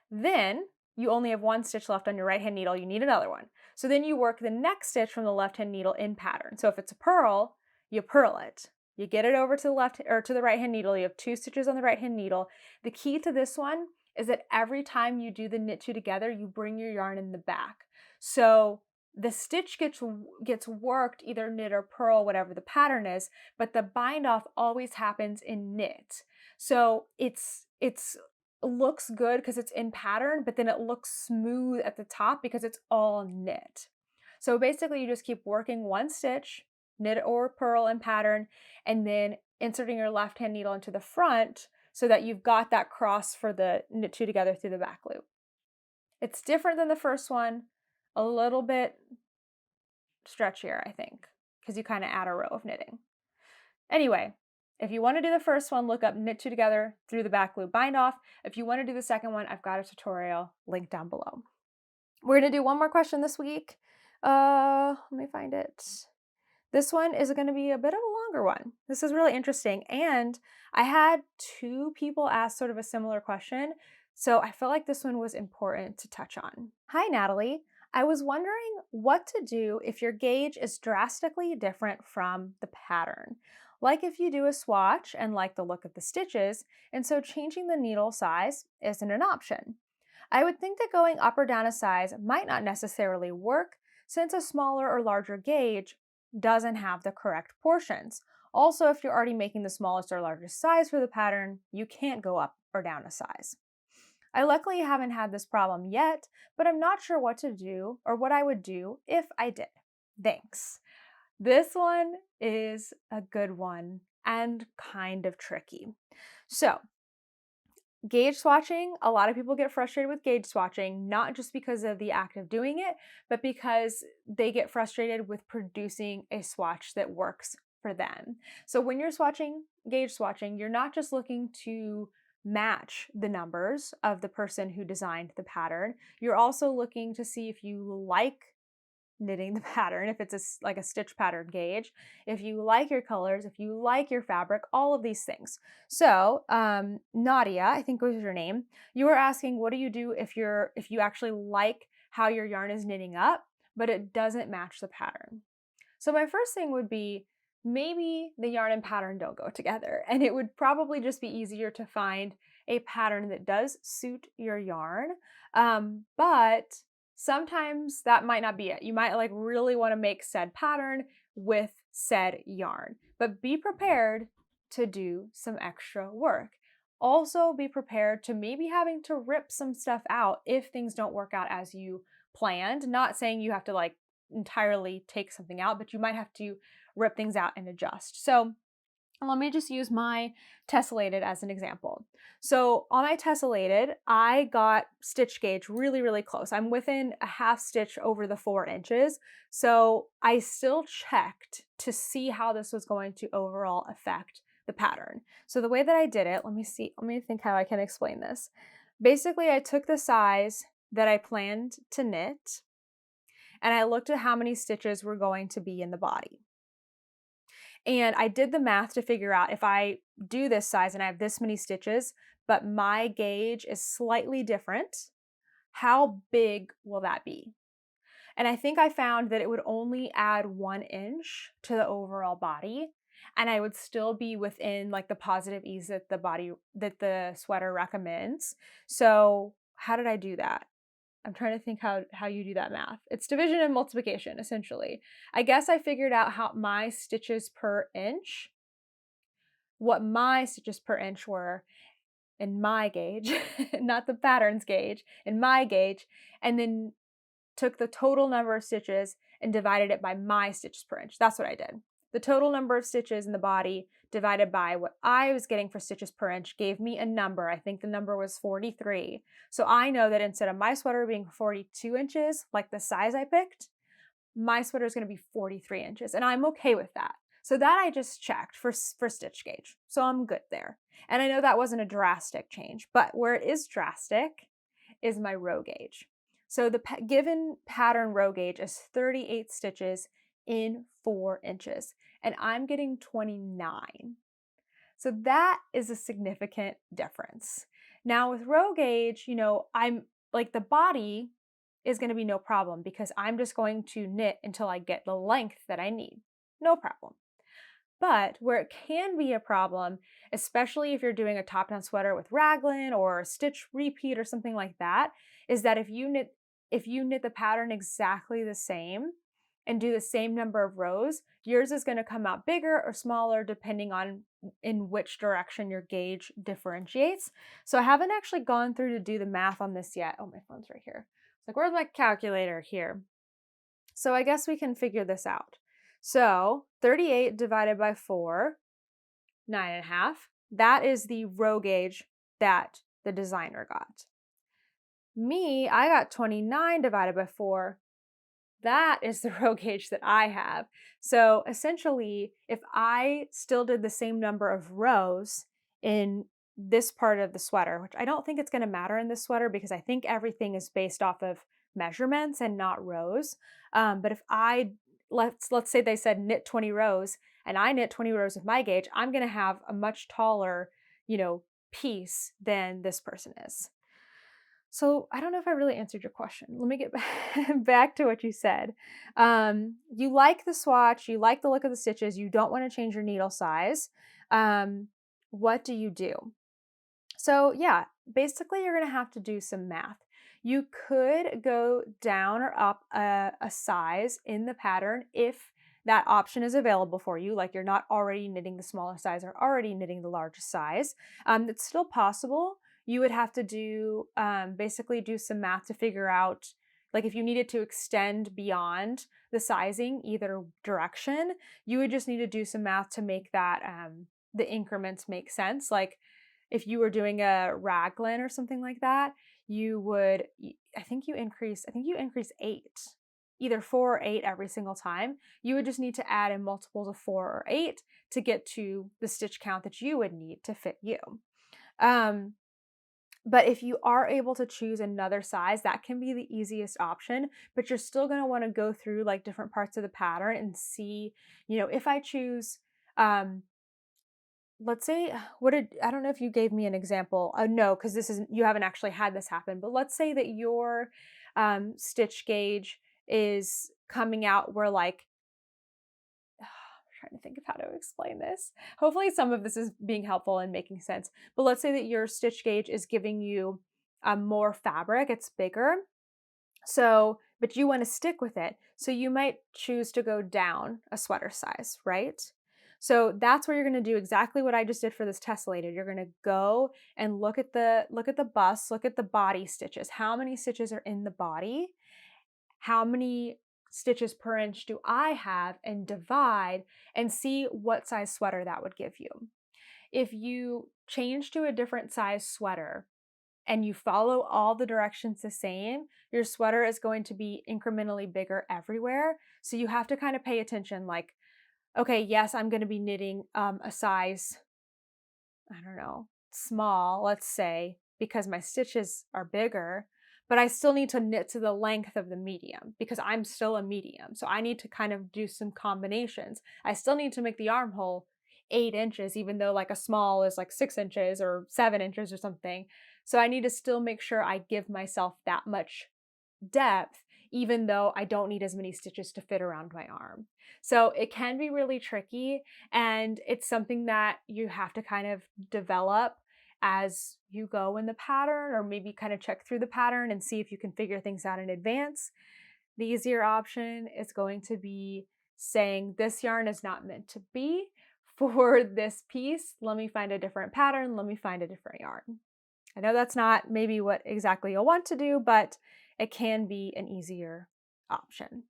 Then you only have one stitch left on your right hand needle. You need another one. So then you work the next stitch from the left hand needle in pattern. So if it's a purl, you purl it. You get it over to the left or to the right hand needle. You have two stitches on the right hand needle. The key to this one is that every time you do the knit two together, you bring your yarn in the back. So the stitch gets worked, either knit or purl, whatever the pattern is, but the bind off always happens in knit. So it looks good because it's in pattern, but then it looks smooth at the top because it's all knit. So basically you just keep working one stitch, knit or purl in pattern, and then inserting your left hand needle into the front so that you've got that cross for the knit two together through the back loop. It's different than the first one, a little bit stretchier, I think, because you kind of add a row of knitting. Anyway, if you want to do the first one, look up knit two together through the back loop bind off. If you want to do the second one, I've got a tutorial linked down below. We're going to do one more question this week. Let me find it. This one is going to be a bit of a longer one. This is really interesting. And I had two people ask sort of a similar question, so I felt like this one was important to touch on. Hi, Natalie. I was wondering what to do if your gauge is drastically different from the pattern. Like if you do a swatch and like the look of the stitches, and so changing the needle size isn't an option. I would think that going up or down a size might not necessarily work since a smaller or larger gauge doesn't have the correct portions. Also, if you're already making the smallest or largest size for the pattern, you can't go up or down a size. I luckily haven't had this problem yet, but I'm not sure what to do or what I would do if I did. Thanks. This one is a good one and kind of tricky. So, gauge swatching, a lot of people get frustrated with gauge swatching, not just because of the act of doing it, but because they get frustrated with producing a swatch that works for them. So when you're gauge swatching, you're not just looking to match the numbers of the person who designed the pattern, you're also looking to see if you like knitting the pattern, if it's like a stitch pattern gauge, if you like your colors, if you like your fabric, all of these things. So Nadia, I think was your name, you were asking what do you do if you actually like how your yarn is knitting up, but it doesn't match the pattern. So my first thing would be maybe the yarn and pattern don't go together, and it would probably just be easier to find a pattern that does suit your yarn, but sometimes that might not be it. You might like really want to make said pattern with said yarn, but be prepared to do some extra work. Also be prepared to maybe having to rip some stuff out if things don't work out as you planned. Not saying you have to like entirely take something out, but you might have to rip things out and adjust. So let me just use my Tessellated as an example. So on my Tessellated, I got stitch gauge really, really close. I'm within a half stitch over the 4 inches. So I still checked to see how this was going to overall affect the pattern. So the way that I did it, let me think how I can explain this. Basically, I took the size that I planned to knit, and I looked at how many stitches were going to be in the body. And I did the math to figure out if I do this size and I have this many stitches, but my gauge is slightly different, how big will that be? And I think I found that it would only add 1 inch to the overall body, and I would still be within like the positive ease that the sweater recommends. So how did I do that? I'm trying to think how you do that math. It's division and multiplication, essentially. I guess I figured out what my stitches per inch were in my gauge, not the pattern's gauge, in my gauge, and then took the total number of stitches and divided it by my stitches per inch. That's what I did. The total number of stitches in the body divided by what I was getting for stitches per inch gave me a number. I think the number was 43. So I know that instead of my sweater being 42 inches, like the size I picked, my sweater is going to be 43 inches, and I'm okay with that. So that I just checked for stitch gauge. So I'm good there. And I know that wasn't a drastic change, but where it is drastic is my row gauge. So the given pattern row gauge is 38 stitches in 4 inches, and I'm getting 29. So that is a significant difference. Now with row gauge, I'm like the body is going to be no problem because I'm just going to knit until I get the length that I need. No problem. But where it can be a problem, especially if you're doing a top-down sweater with raglan or a stitch repeat or something like that, is that if you knit the pattern exactly the same and do the same number of rows, yours is going to come out bigger or smaller depending on in which direction your gauge differentiates. So I haven't actually gone through to do the math on this yet. Oh, my phone's right here. It's like, where's my calculator? Here. So I guess we can figure this out. So 38 divided by 4, 9.5. That is the row gauge that the designer got. I got 29 divided by 4. That is the row gauge that I have. So essentially, if I still did the same number of rows in this part of the sweater, which I don't think it's going to matter in this sweater because I think everything is based off of measurements and not rows. But if let's say they said knit 20 rows and I knit 20 rows with my gauge, I'm going to have a much taller, piece than this person is. So I don't know if I really answered your question. Let me get back to what you said. You like the swatch, you like the look of the stitches, you don't want to change your needle size. What do you do? So yeah, basically you're going to have to do some math. You could go down or up a size in the pattern if that option is available for you, like you're not already knitting the smaller size or already knitting the largest size. It's still possible. You would have to do basically do some math to figure out, like if you needed to extend beyond the sizing either direction, you would just need to do some math to make that the increments make sense. Like if you were doing a raglan or something like that, you would, I think you increase 8, either 4 or 8 every single time. You would just need to add in multiples of 4 or 8 to get to the stitch count that you would need to fit you. But if you are able to choose another size, that can be the easiest option, but you're still going to want to go through like different parts of the pattern and see, if I choose, let's say, I don't know if you gave me an example. No, because you haven't actually had this happen, but let's say that your stitch gauge is coming out where like, I'm trying to think of how to explain this. Hopefully some of this is being helpful and making sense, but let's say that your stitch gauge is giving you more fabric, it's bigger. So, but you want to stick with it. So you might choose to go down a sweater size, right? So that's where you're going to do exactly what I just did for this tessellated. You're going to go and look at the bust, look at the body stitches. How many stitches are in the body? How many stitches per inch do I have? And divide and see what size sweater that would give you. If you change to a different size sweater, and you follow all the directions the same, your sweater is going to be incrementally bigger everywhere. So you have to kind of pay attention, like, okay, yes, I'm going to be knitting a size, I don't know, small, let's say, because my stitches are bigger, but I still need to knit to the length of the medium because I'm still a medium. So I need to kind of do some combinations. I still need to make the armhole 8 inches, even though like a small is like 6 inches or 7 inches or something. So I need to still make sure I give myself that much depth, even though I don't need as many stitches to fit around my arm. So it can be really tricky, and it's something that you have to kind of develop as you go in the pattern, or maybe kind of check through the pattern and see if you can figure things out in advance. The easier option is going to be saying this yarn is not meant to be for this piece. Let me find a different pattern. Let me find a different yarn. I know that's not maybe what exactly you'll want to do, but it can be an easier option.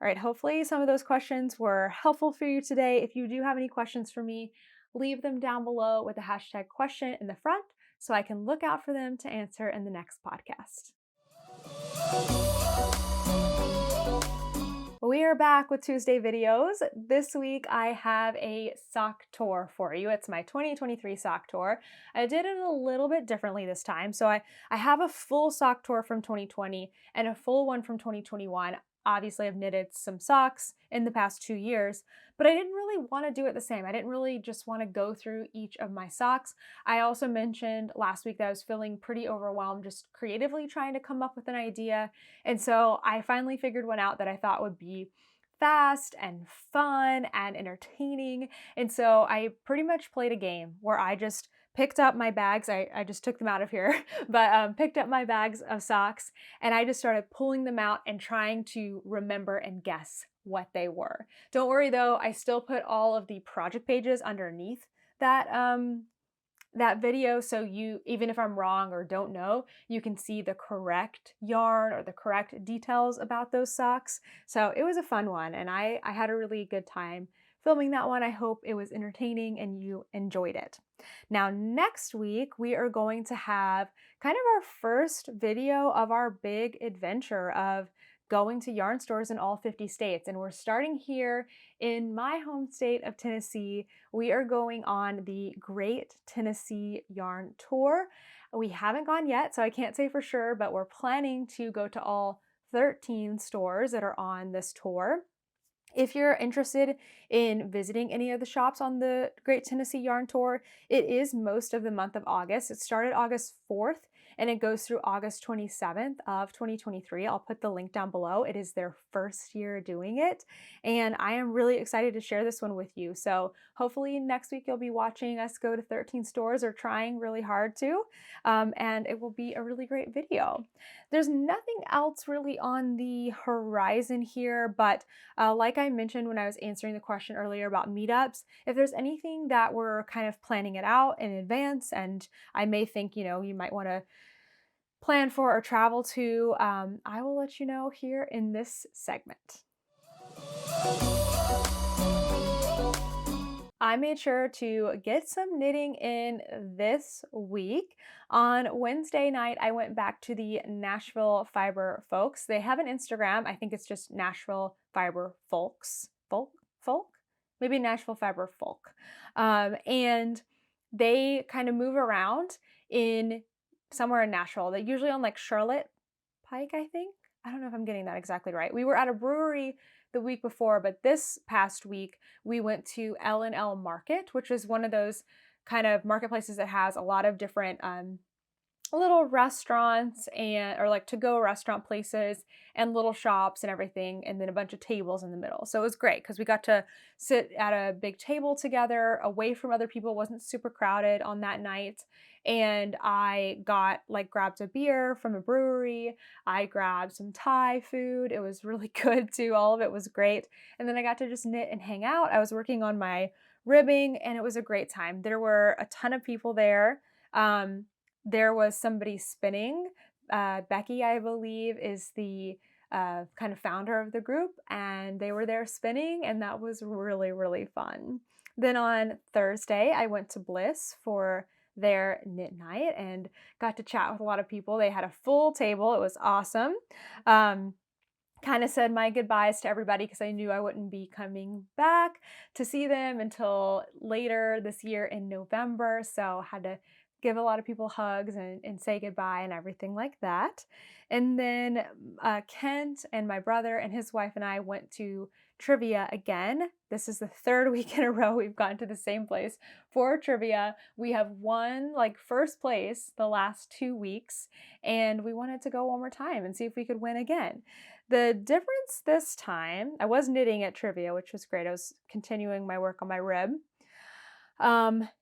All right, hopefully some of those questions were helpful for you today. If you do have any questions for me, leave them down below with the hashtag question in the front so I can look out for them to answer in the next podcast. We are back with Tuesday videos. This week I have a sock tour for you. It's my 2023 sock tour. I did it a little bit differently this time. So I have a full sock tour from 2020 and a full one from 2021. Obviously, I've knitted some socks in the past 2 years, but I didn't really want to do it the same. I didn't really just want to go through each of my socks. I also mentioned last week that I was feeling pretty overwhelmed just creatively trying to come up with an idea. And so I finally figured one out that I thought would be fast and fun and entertaining. And so I pretty much played a game where I just picked up my bags. I just took them out of here, but picked up my bags of socks and I just started pulling them out and trying to remember and guess what they were. Don't worry though, I still put all of the project pages underneath that that video, so you, even if I'm wrong or don't know, you can see the correct yarn or the correct details about those socks. So it was a fun one, and I had a really good time filming that one. I hope it was entertaining and you enjoyed it. Now next week we are going to have kind of our first video of our big adventure of going to yarn stores in all 50 states, and we're starting here in my home state of Tennessee. We are going on the Great Tennessee Yarn Tour. We haven't gone yet, so I can't say for sure, but we're planning to go to all 13 stores that are on this tour. If you're interested in visiting any of the shops on the Great Tennessee Yarn Tour, it is most of the month of August. It started August 4th and it goes through August 27th of 2023. I'll put the link down below. It is their first year doing it, and I am really excited to share this one with you. So hopefully next week you'll be watching us go to 13 stores, or trying really hard to, and it will be a really great video. There's nothing else really on the horizon here, but like I mentioned when I was answering the question earlier about meetups, if there's anything that we're kind of planning it out in advance and I may think, you might want to plan for or travel to, I will let you know here in this segment. I made sure to get some knitting in this week. On Wednesday night, I went back to the Nashville Fiber Folks. They have an Instagram. I think it's just Nashville Fiber Folks. Folk? Maybe Nashville Fiber Folk. And they kind of move around in somewhere in Nashville. They're usually on like Charlotte Pike, I think. I don't know if I'm getting that exactly right. We were at a brewery the week before, but this past week we went to L&L Market, which is one of those kind of marketplaces that has a lot of different little restaurants or like to-go restaurant places and little shops and everything, and then a bunch of tables in the middle. So it was great because we got to sit at a big table together away from other people. It wasn't super crowded on that night. And I grabbed a beer from a brewery. I grabbed some Thai food. It was really good too. All of it was great. And then I got to just knit and hang out. I was working on my ribbing and it was a great time. There were a ton of people there. There was somebody spinning. Becky, I believe, is the kind of founder of the group, and they were there spinning, and that was really, really fun. Then on Thursday, I went to Bliss for their knit night and got to chat with a lot of people. They had a full table. It was awesome. Kind of said my goodbyes to everybody because I knew I wouldn't be coming back to see them until later this year in November. So had to give a lot of people hugs and say goodbye and everything like that. And then Kent and my brother and his wife and I went to trivia again. This is the third week in a row we've gone to the same place for trivia. We have won first place the last 2 weeks, and we wanted to go one more time and see if we could win again. The difference this time, I was knitting at trivia, which was great. I was continuing my work on my rib.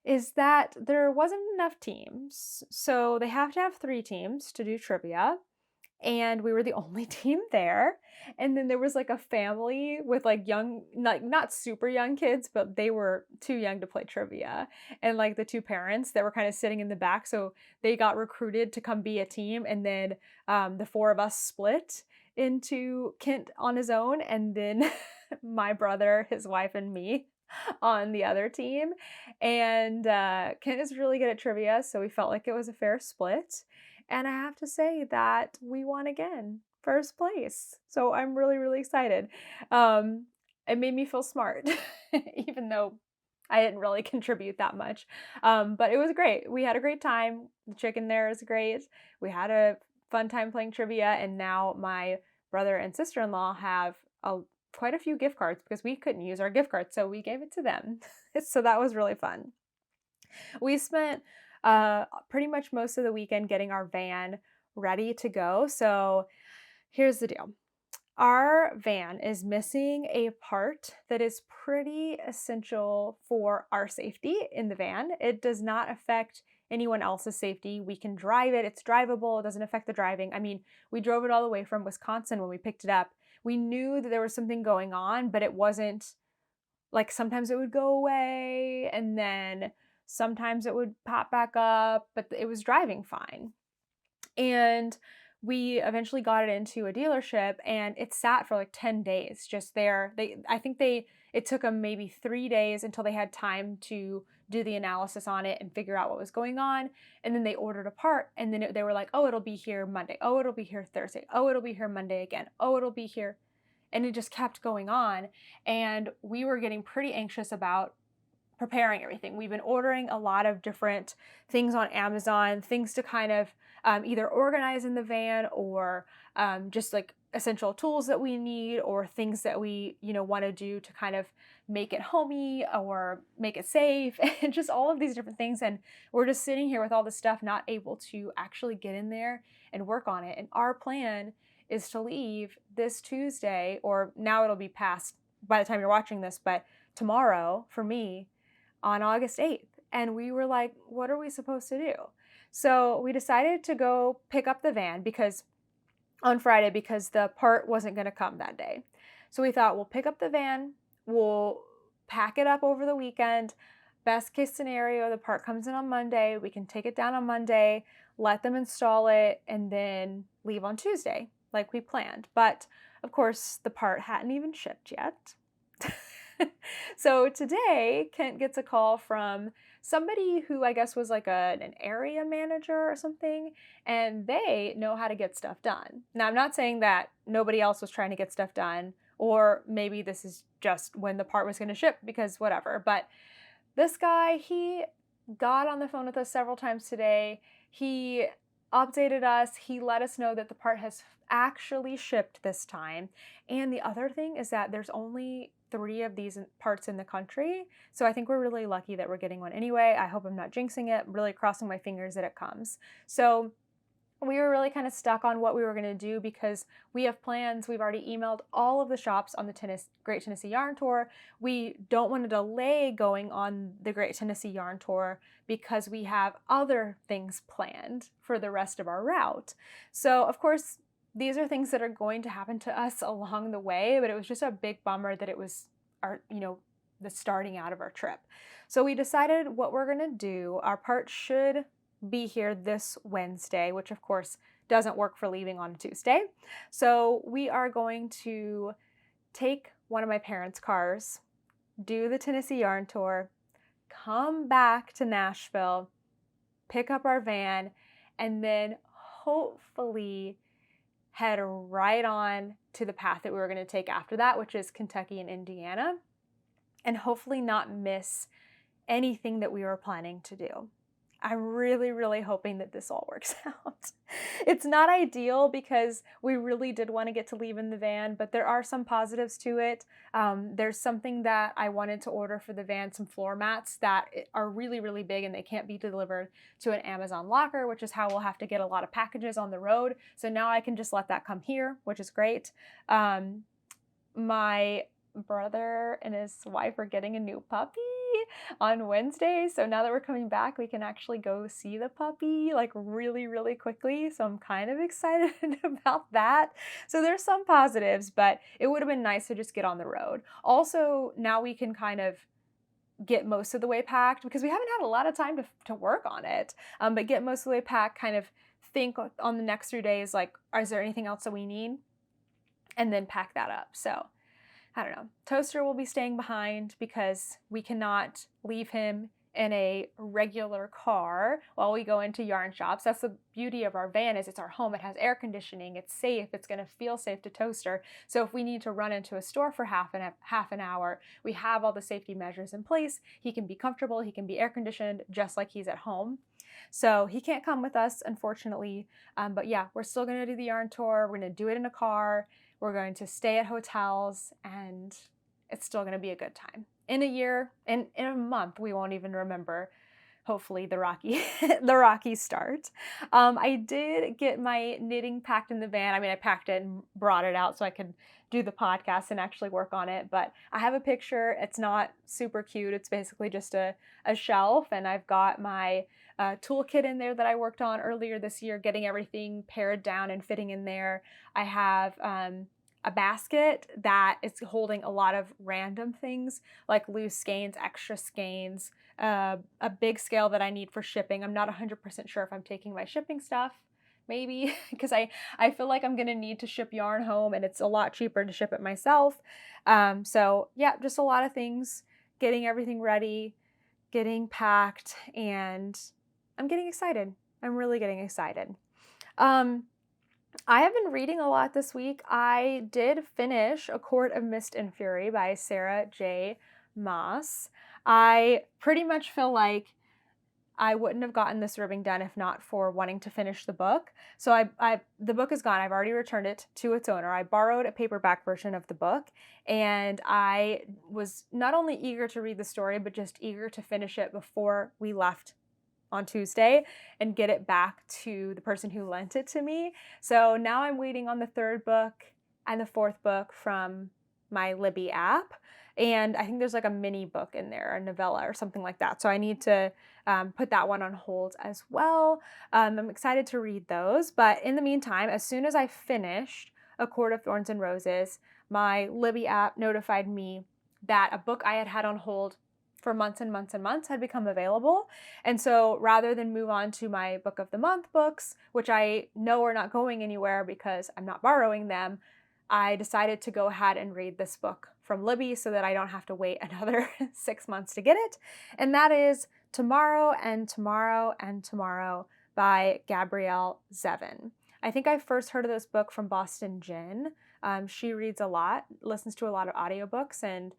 Is that there wasn't enough teams. So they have to have 3 teams to do trivia. And we were the only team there. And then there was a family with young, not super young kids, but they were too young to play trivia. And the 2 parents that were kind of sitting in the back. So they got recruited to come be a team. And then the 4 of us split into Kent on his own. And then my brother, his wife, and me on the other team. And Kent is really good at trivia, so we felt like it was a fair split. And I have to say that we won again, first place. So I'm really, really excited. It made me feel smart, even though I didn't really contribute that much. But it was great. We had a great time. The chicken there is great. We had a fun time playing trivia, and now my brother and sister-in-law have quite a few gift cards because we couldn't use our gift cards, so we gave it to them. So that was really fun. We spent pretty much most of the weekend getting our van ready to go. So here's the deal. Our van is missing a part that is pretty essential for our safety in the van. It does not affect anyone else's safety. We can drive it. It's drivable. It doesn't affect the driving. I mean, we drove it all the way from Wisconsin when we picked it up. We knew that there was something going on, but it wasn't sometimes it would go away and then sometimes it would pop back up, but it was driving fine. And we eventually got it into a dealership and it sat for 10 days just there. It took them maybe 3 days until they had time to do the analysis on it and figure out what was going on. And then they ordered a part, and then they were like, oh, it'll be here Monday. Oh, it'll be here Thursday. Oh, it'll be here Monday again. Oh, it'll be here. And it just kept going on. And we were getting pretty anxious about preparing everything. We've been ordering a lot of different things on Amazon, things to kind of either organize in the van or just like essential tools that we need or things that we, want to do to kind of make it homey or make it safe and just all of these different things. And we're just sitting here with all this stuff, not able to actually get in there and work on it. And our plan is to leave this Tuesday, or now it'll be past by the time you're watching this, but tomorrow for me on August 8th. And we were like, what are we supposed to do? So we decided to go pick up the van on Friday because the part wasn't going to come that day. So we thought we'll pick up the van, we'll pack it up over the weekend. Best case scenario, the part comes in on Monday. We can take it down on Monday, let them install it, and then leave on Tuesday like we planned. But of course, the part hadn't even shipped yet. So today, Kent gets a call from somebody who I guess was like an area manager or something, and they know how to get stuff done. Now, I'm not saying that nobody else was trying to get stuff done, or maybe this is just when the part was going to ship because whatever. But this guy, he got on the phone with us several times today. He updated us. He let us know that the part has actually shipped this time. And the other thing is that there's only 3 of these parts in the country. So I think we're really lucky that we're getting one anyway. I hope I'm not jinxing it. I'm really crossing my fingers that it comes. So we were really kind of stuck on what we were going to do because we have plans. We've already emailed all of the shops on the Great Tennessee Yarn Tour. We don't want to delay going on the Great Tennessee Yarn Tour because we have other things planned for the rest of our route. So of course, these are things that are going to happen to us along the way, but it was just a big bummer that it was the starting out of our trip. So we decided what we're going to do. Our part should be here this Wednesday, which of course doesn't work for leaving on Tuesday. So we are going to take one of my parents' cars, do the Tennessee Yarn Tour, come back to Nashville, pick up our van, and then hopefully head right on to the path that we were going to take after that, which is Kentucky and Indiana, and hopefully not miss anything that we were planning to do. I'm really, really hoping that this all works out. It's not ideal because we really did want to get to leave in the van, but there are some positives to it. There's something that I wanted to order for the van, some floor mats that are really, really big and they can't be delivered to an Amazon locker, which is how we'll have to get a lot of packages on the road. So now I can just let that come here, which is great. My brother and his wife are getting a new puppy on Wednesday. So now that we're coming back, we can actually go see the puppy like really, really quickly. So I'm kind of excited about that. So there's some positives, but it would have been nice to just get on the road. Also, now we can kind of get most of the way packed because we haven't had a lot of time to work on it. But get most of the way packed, kind of think on the next 3 days, like, is there anything else that we need? And then pack that up. So I don't know. Toaster will be staying behind because we cannot leave him in a regular car while we go into yarn shops. That's the beauty of our van, is it's our home. It has air conditioning. It's safe. It's going to feel safe to Toaster. So if we need to run into a store for half an hour, we have all the safety measures in place. He can be comfortable. He can be air conditioned just like he's at home. So he can't come with us, unfortunately. But yeah, we're still going to do the yarn tour. We're going to do it in a car. We're going to stay at hotels, and it's still going to be a good time. In a year, in a month, we won't even remember, hopefully, the rocky start. I did get my knitting packed in the van. I mean, I packed it and brought it out so I could do the podcast and actually work on it. But I have a picture. It's not super cute. It's basically just a shelf, and I've got my toolkit in there that I worked on earlier this year, getting everything pared down and fitting in there. I have a basket that is holding a lot of random things like loose skeins, extra skeins, a big scale that I need for shipping. I'm not 100% sure if I'm taking my shipping stuff, maybe, because I feel like I'm going to need to ship yarn home and it's a lot cheaper to ship it myself. So yeah, just a lot of things, getting everything ready, getting packed, and I'm getting excited. I'm really getting excited. I have been reading a lot this week. I did finish A Court of Mist and Fury by Sarah J. Maas. I pretty much feel like I wouldn't have gotten this ribbing done if not for wanting to finish the book. So the book is gone. I've already returned it to its owner. I borrowed a paperback version of the book, and I was not only eager to read the story, but just eager to finish it before we left on Tuesday and get it back to the person who lent it to me. So now I'm waiting on the third book and the fourth book from my Libby app. And I think there's like a mini book in there, a novella or something like that. So I need to put that one on hold as well. I'm excited to read those. But in the meantime, as soon as I finished A Court of Thorns and Roses, my Libby app notified me that a book I had had on hold for months and months and months had become available. And so rather than move on to my book of the month books, which I know are not going anywhere because I'm not borrowing them, I decided to go ahead and read this book from Libby so that I don't have to wait another 6 months to get it. And that is Tomorrow and Tomorrow and Tomorrow by Gabrielle Zevin. I think I first heard of this book from Boston Jen. She reads a lot, listens to a lot of audiobooks, and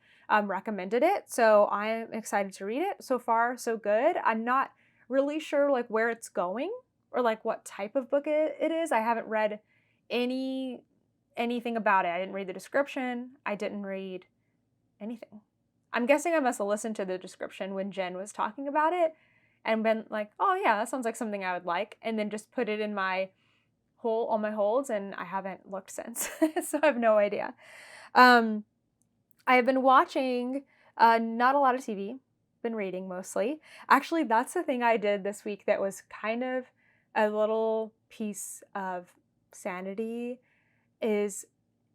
recommended it. So I'm excited to read it. So far, so good. I'm not really sure like where it's going or like what type of book it is. I haven't read anything about it. I didn't read the description. I didn't read anything. I'm guessing I must have listened to the description when Jen was talking about it and been like, oh yeah, that sounds like something I would like, and then just put it in my all my holds, and I haven't looked since. So I have no idea. I have been watching not a lot of TV, been reading mostly. Actually, that's the thing I did this week that was kind of a little piece of sanity is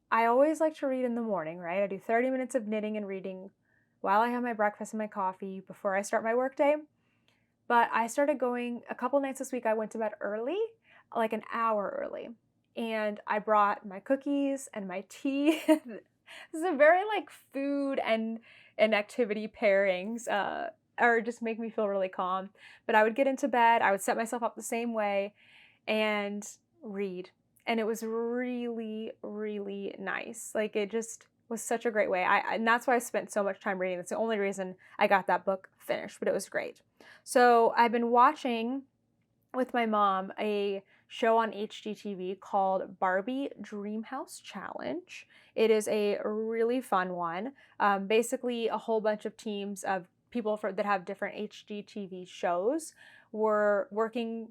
I always like to read in the morning, right? I do 30 minutes of knitting and reading while I have my breakfast and my coffee before I start my workday. But I started going a couple nights this week. I went to bed early, like an hour early, and I brought my cookies and my tea. This is a very like food and activity pairings or just make me feel really calm. But I would get into bed, I would set myself up the same way and read. And it was really, really nice. Like it just was such a great way. And that's why I spent so much time reading. That's the only reason I got that book finished, but it was great. So I've been watching with my mom a show on HGTV called Barbie Dreamhouse Challenge. It is a really fun one. Basically, a whole bunch of teams of people that have different HGTV shows were working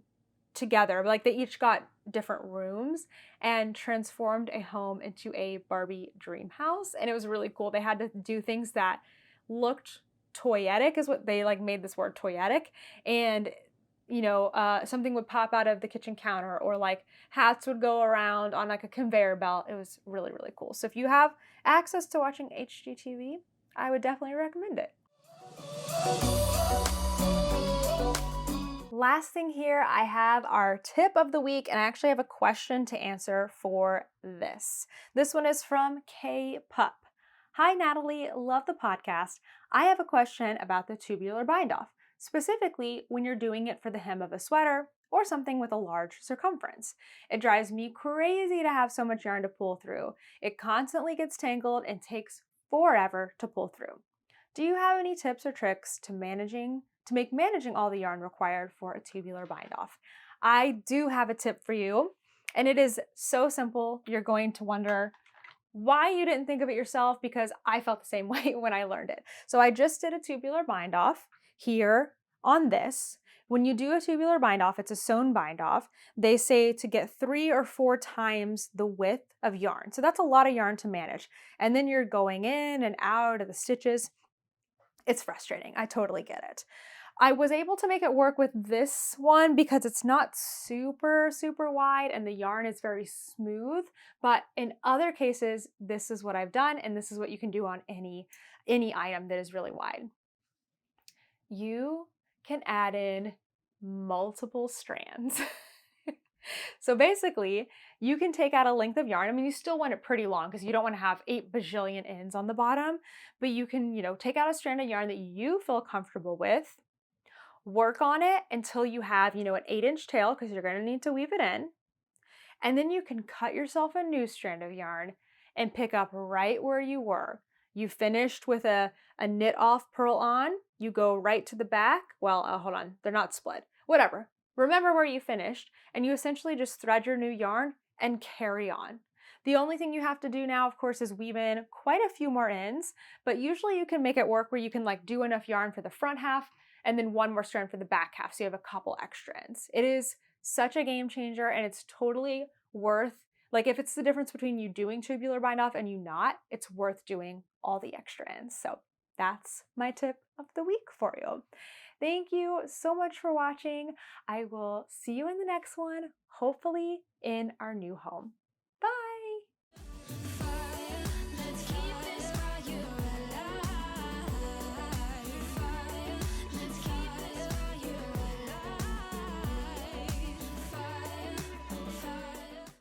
together. Like they each got different rooms and transformed a home into a Barbie dream house. And it was really cool. They had to do things that looked toyetic, is what they like made this word toyetic. And something would pop out of the kitchen counter, or like hats would go around on like a conveyor belt. It was really, really cool. So if you have access to watching HGTV, I would definitely recommend it. Last thing here, I have our tip of the week, and I actually have a question to answer for this. This one is from K Pup. Hi, Natalie. Love the podcast. I have a question about the tubular bind off, specifically when you're doing it for the hem of a sweater or something with a large circumference. It drives me crazy to have so much yarn to pull through. It constantly gets tangled and takes forever to pull through. Do you have any tips or tricks to make managing all the yarn required for a tubular bind off? I do have a tip for you, and it is so simple. You're going to wonder why you didn't think of it yourself, because I felt the same way when I learned it. So I just did a tubular bind off here on this. When you do a tubular bind off, it's a sewn bind off. They say to get 3 or 4 times the width of yarn. So that's a lot of yarn to manage. And then you're going in and out of the stitches. It's frustrating. I totally get it. I was able to make it work with this one because it's not super, super wide and the yarn is very smooth. But in other cases, this is what I've done, and this is what you can do on any item that is really wide. You can add in multiple strands. So basically, you can take out a length of yarn. I mean, you still want it pretty long because you don't want to have 8 bajillion ends on the bottom, but you can, take out a strand of yarn that you feel comfortable with, work on it until you have, an 8-inch tail, because you're going to need to weave it in. And then you can cut yourself a new strand of yarn and pick up right where you were. you finished with a knit off purl on, you go right to the back. Well, hold on, they're not split. Whatever. Remember where you finished, and you essentially just thread your new yarn and carry on. The only thing you have to do now, of course, is weave in quite a few more ends, but usually you can make it work where you can like do enough yarn for the front half and then one more strand for the back half, so you have a couple extra ends. It is such a game changer, and it's totally worth, like if it's the difference between you doing tubular bind off and you not, it's worth doing all the extra ends. So that's my tip of the week for you. Thank you so much for watching. I will see you in the next one, hopefully in our new home.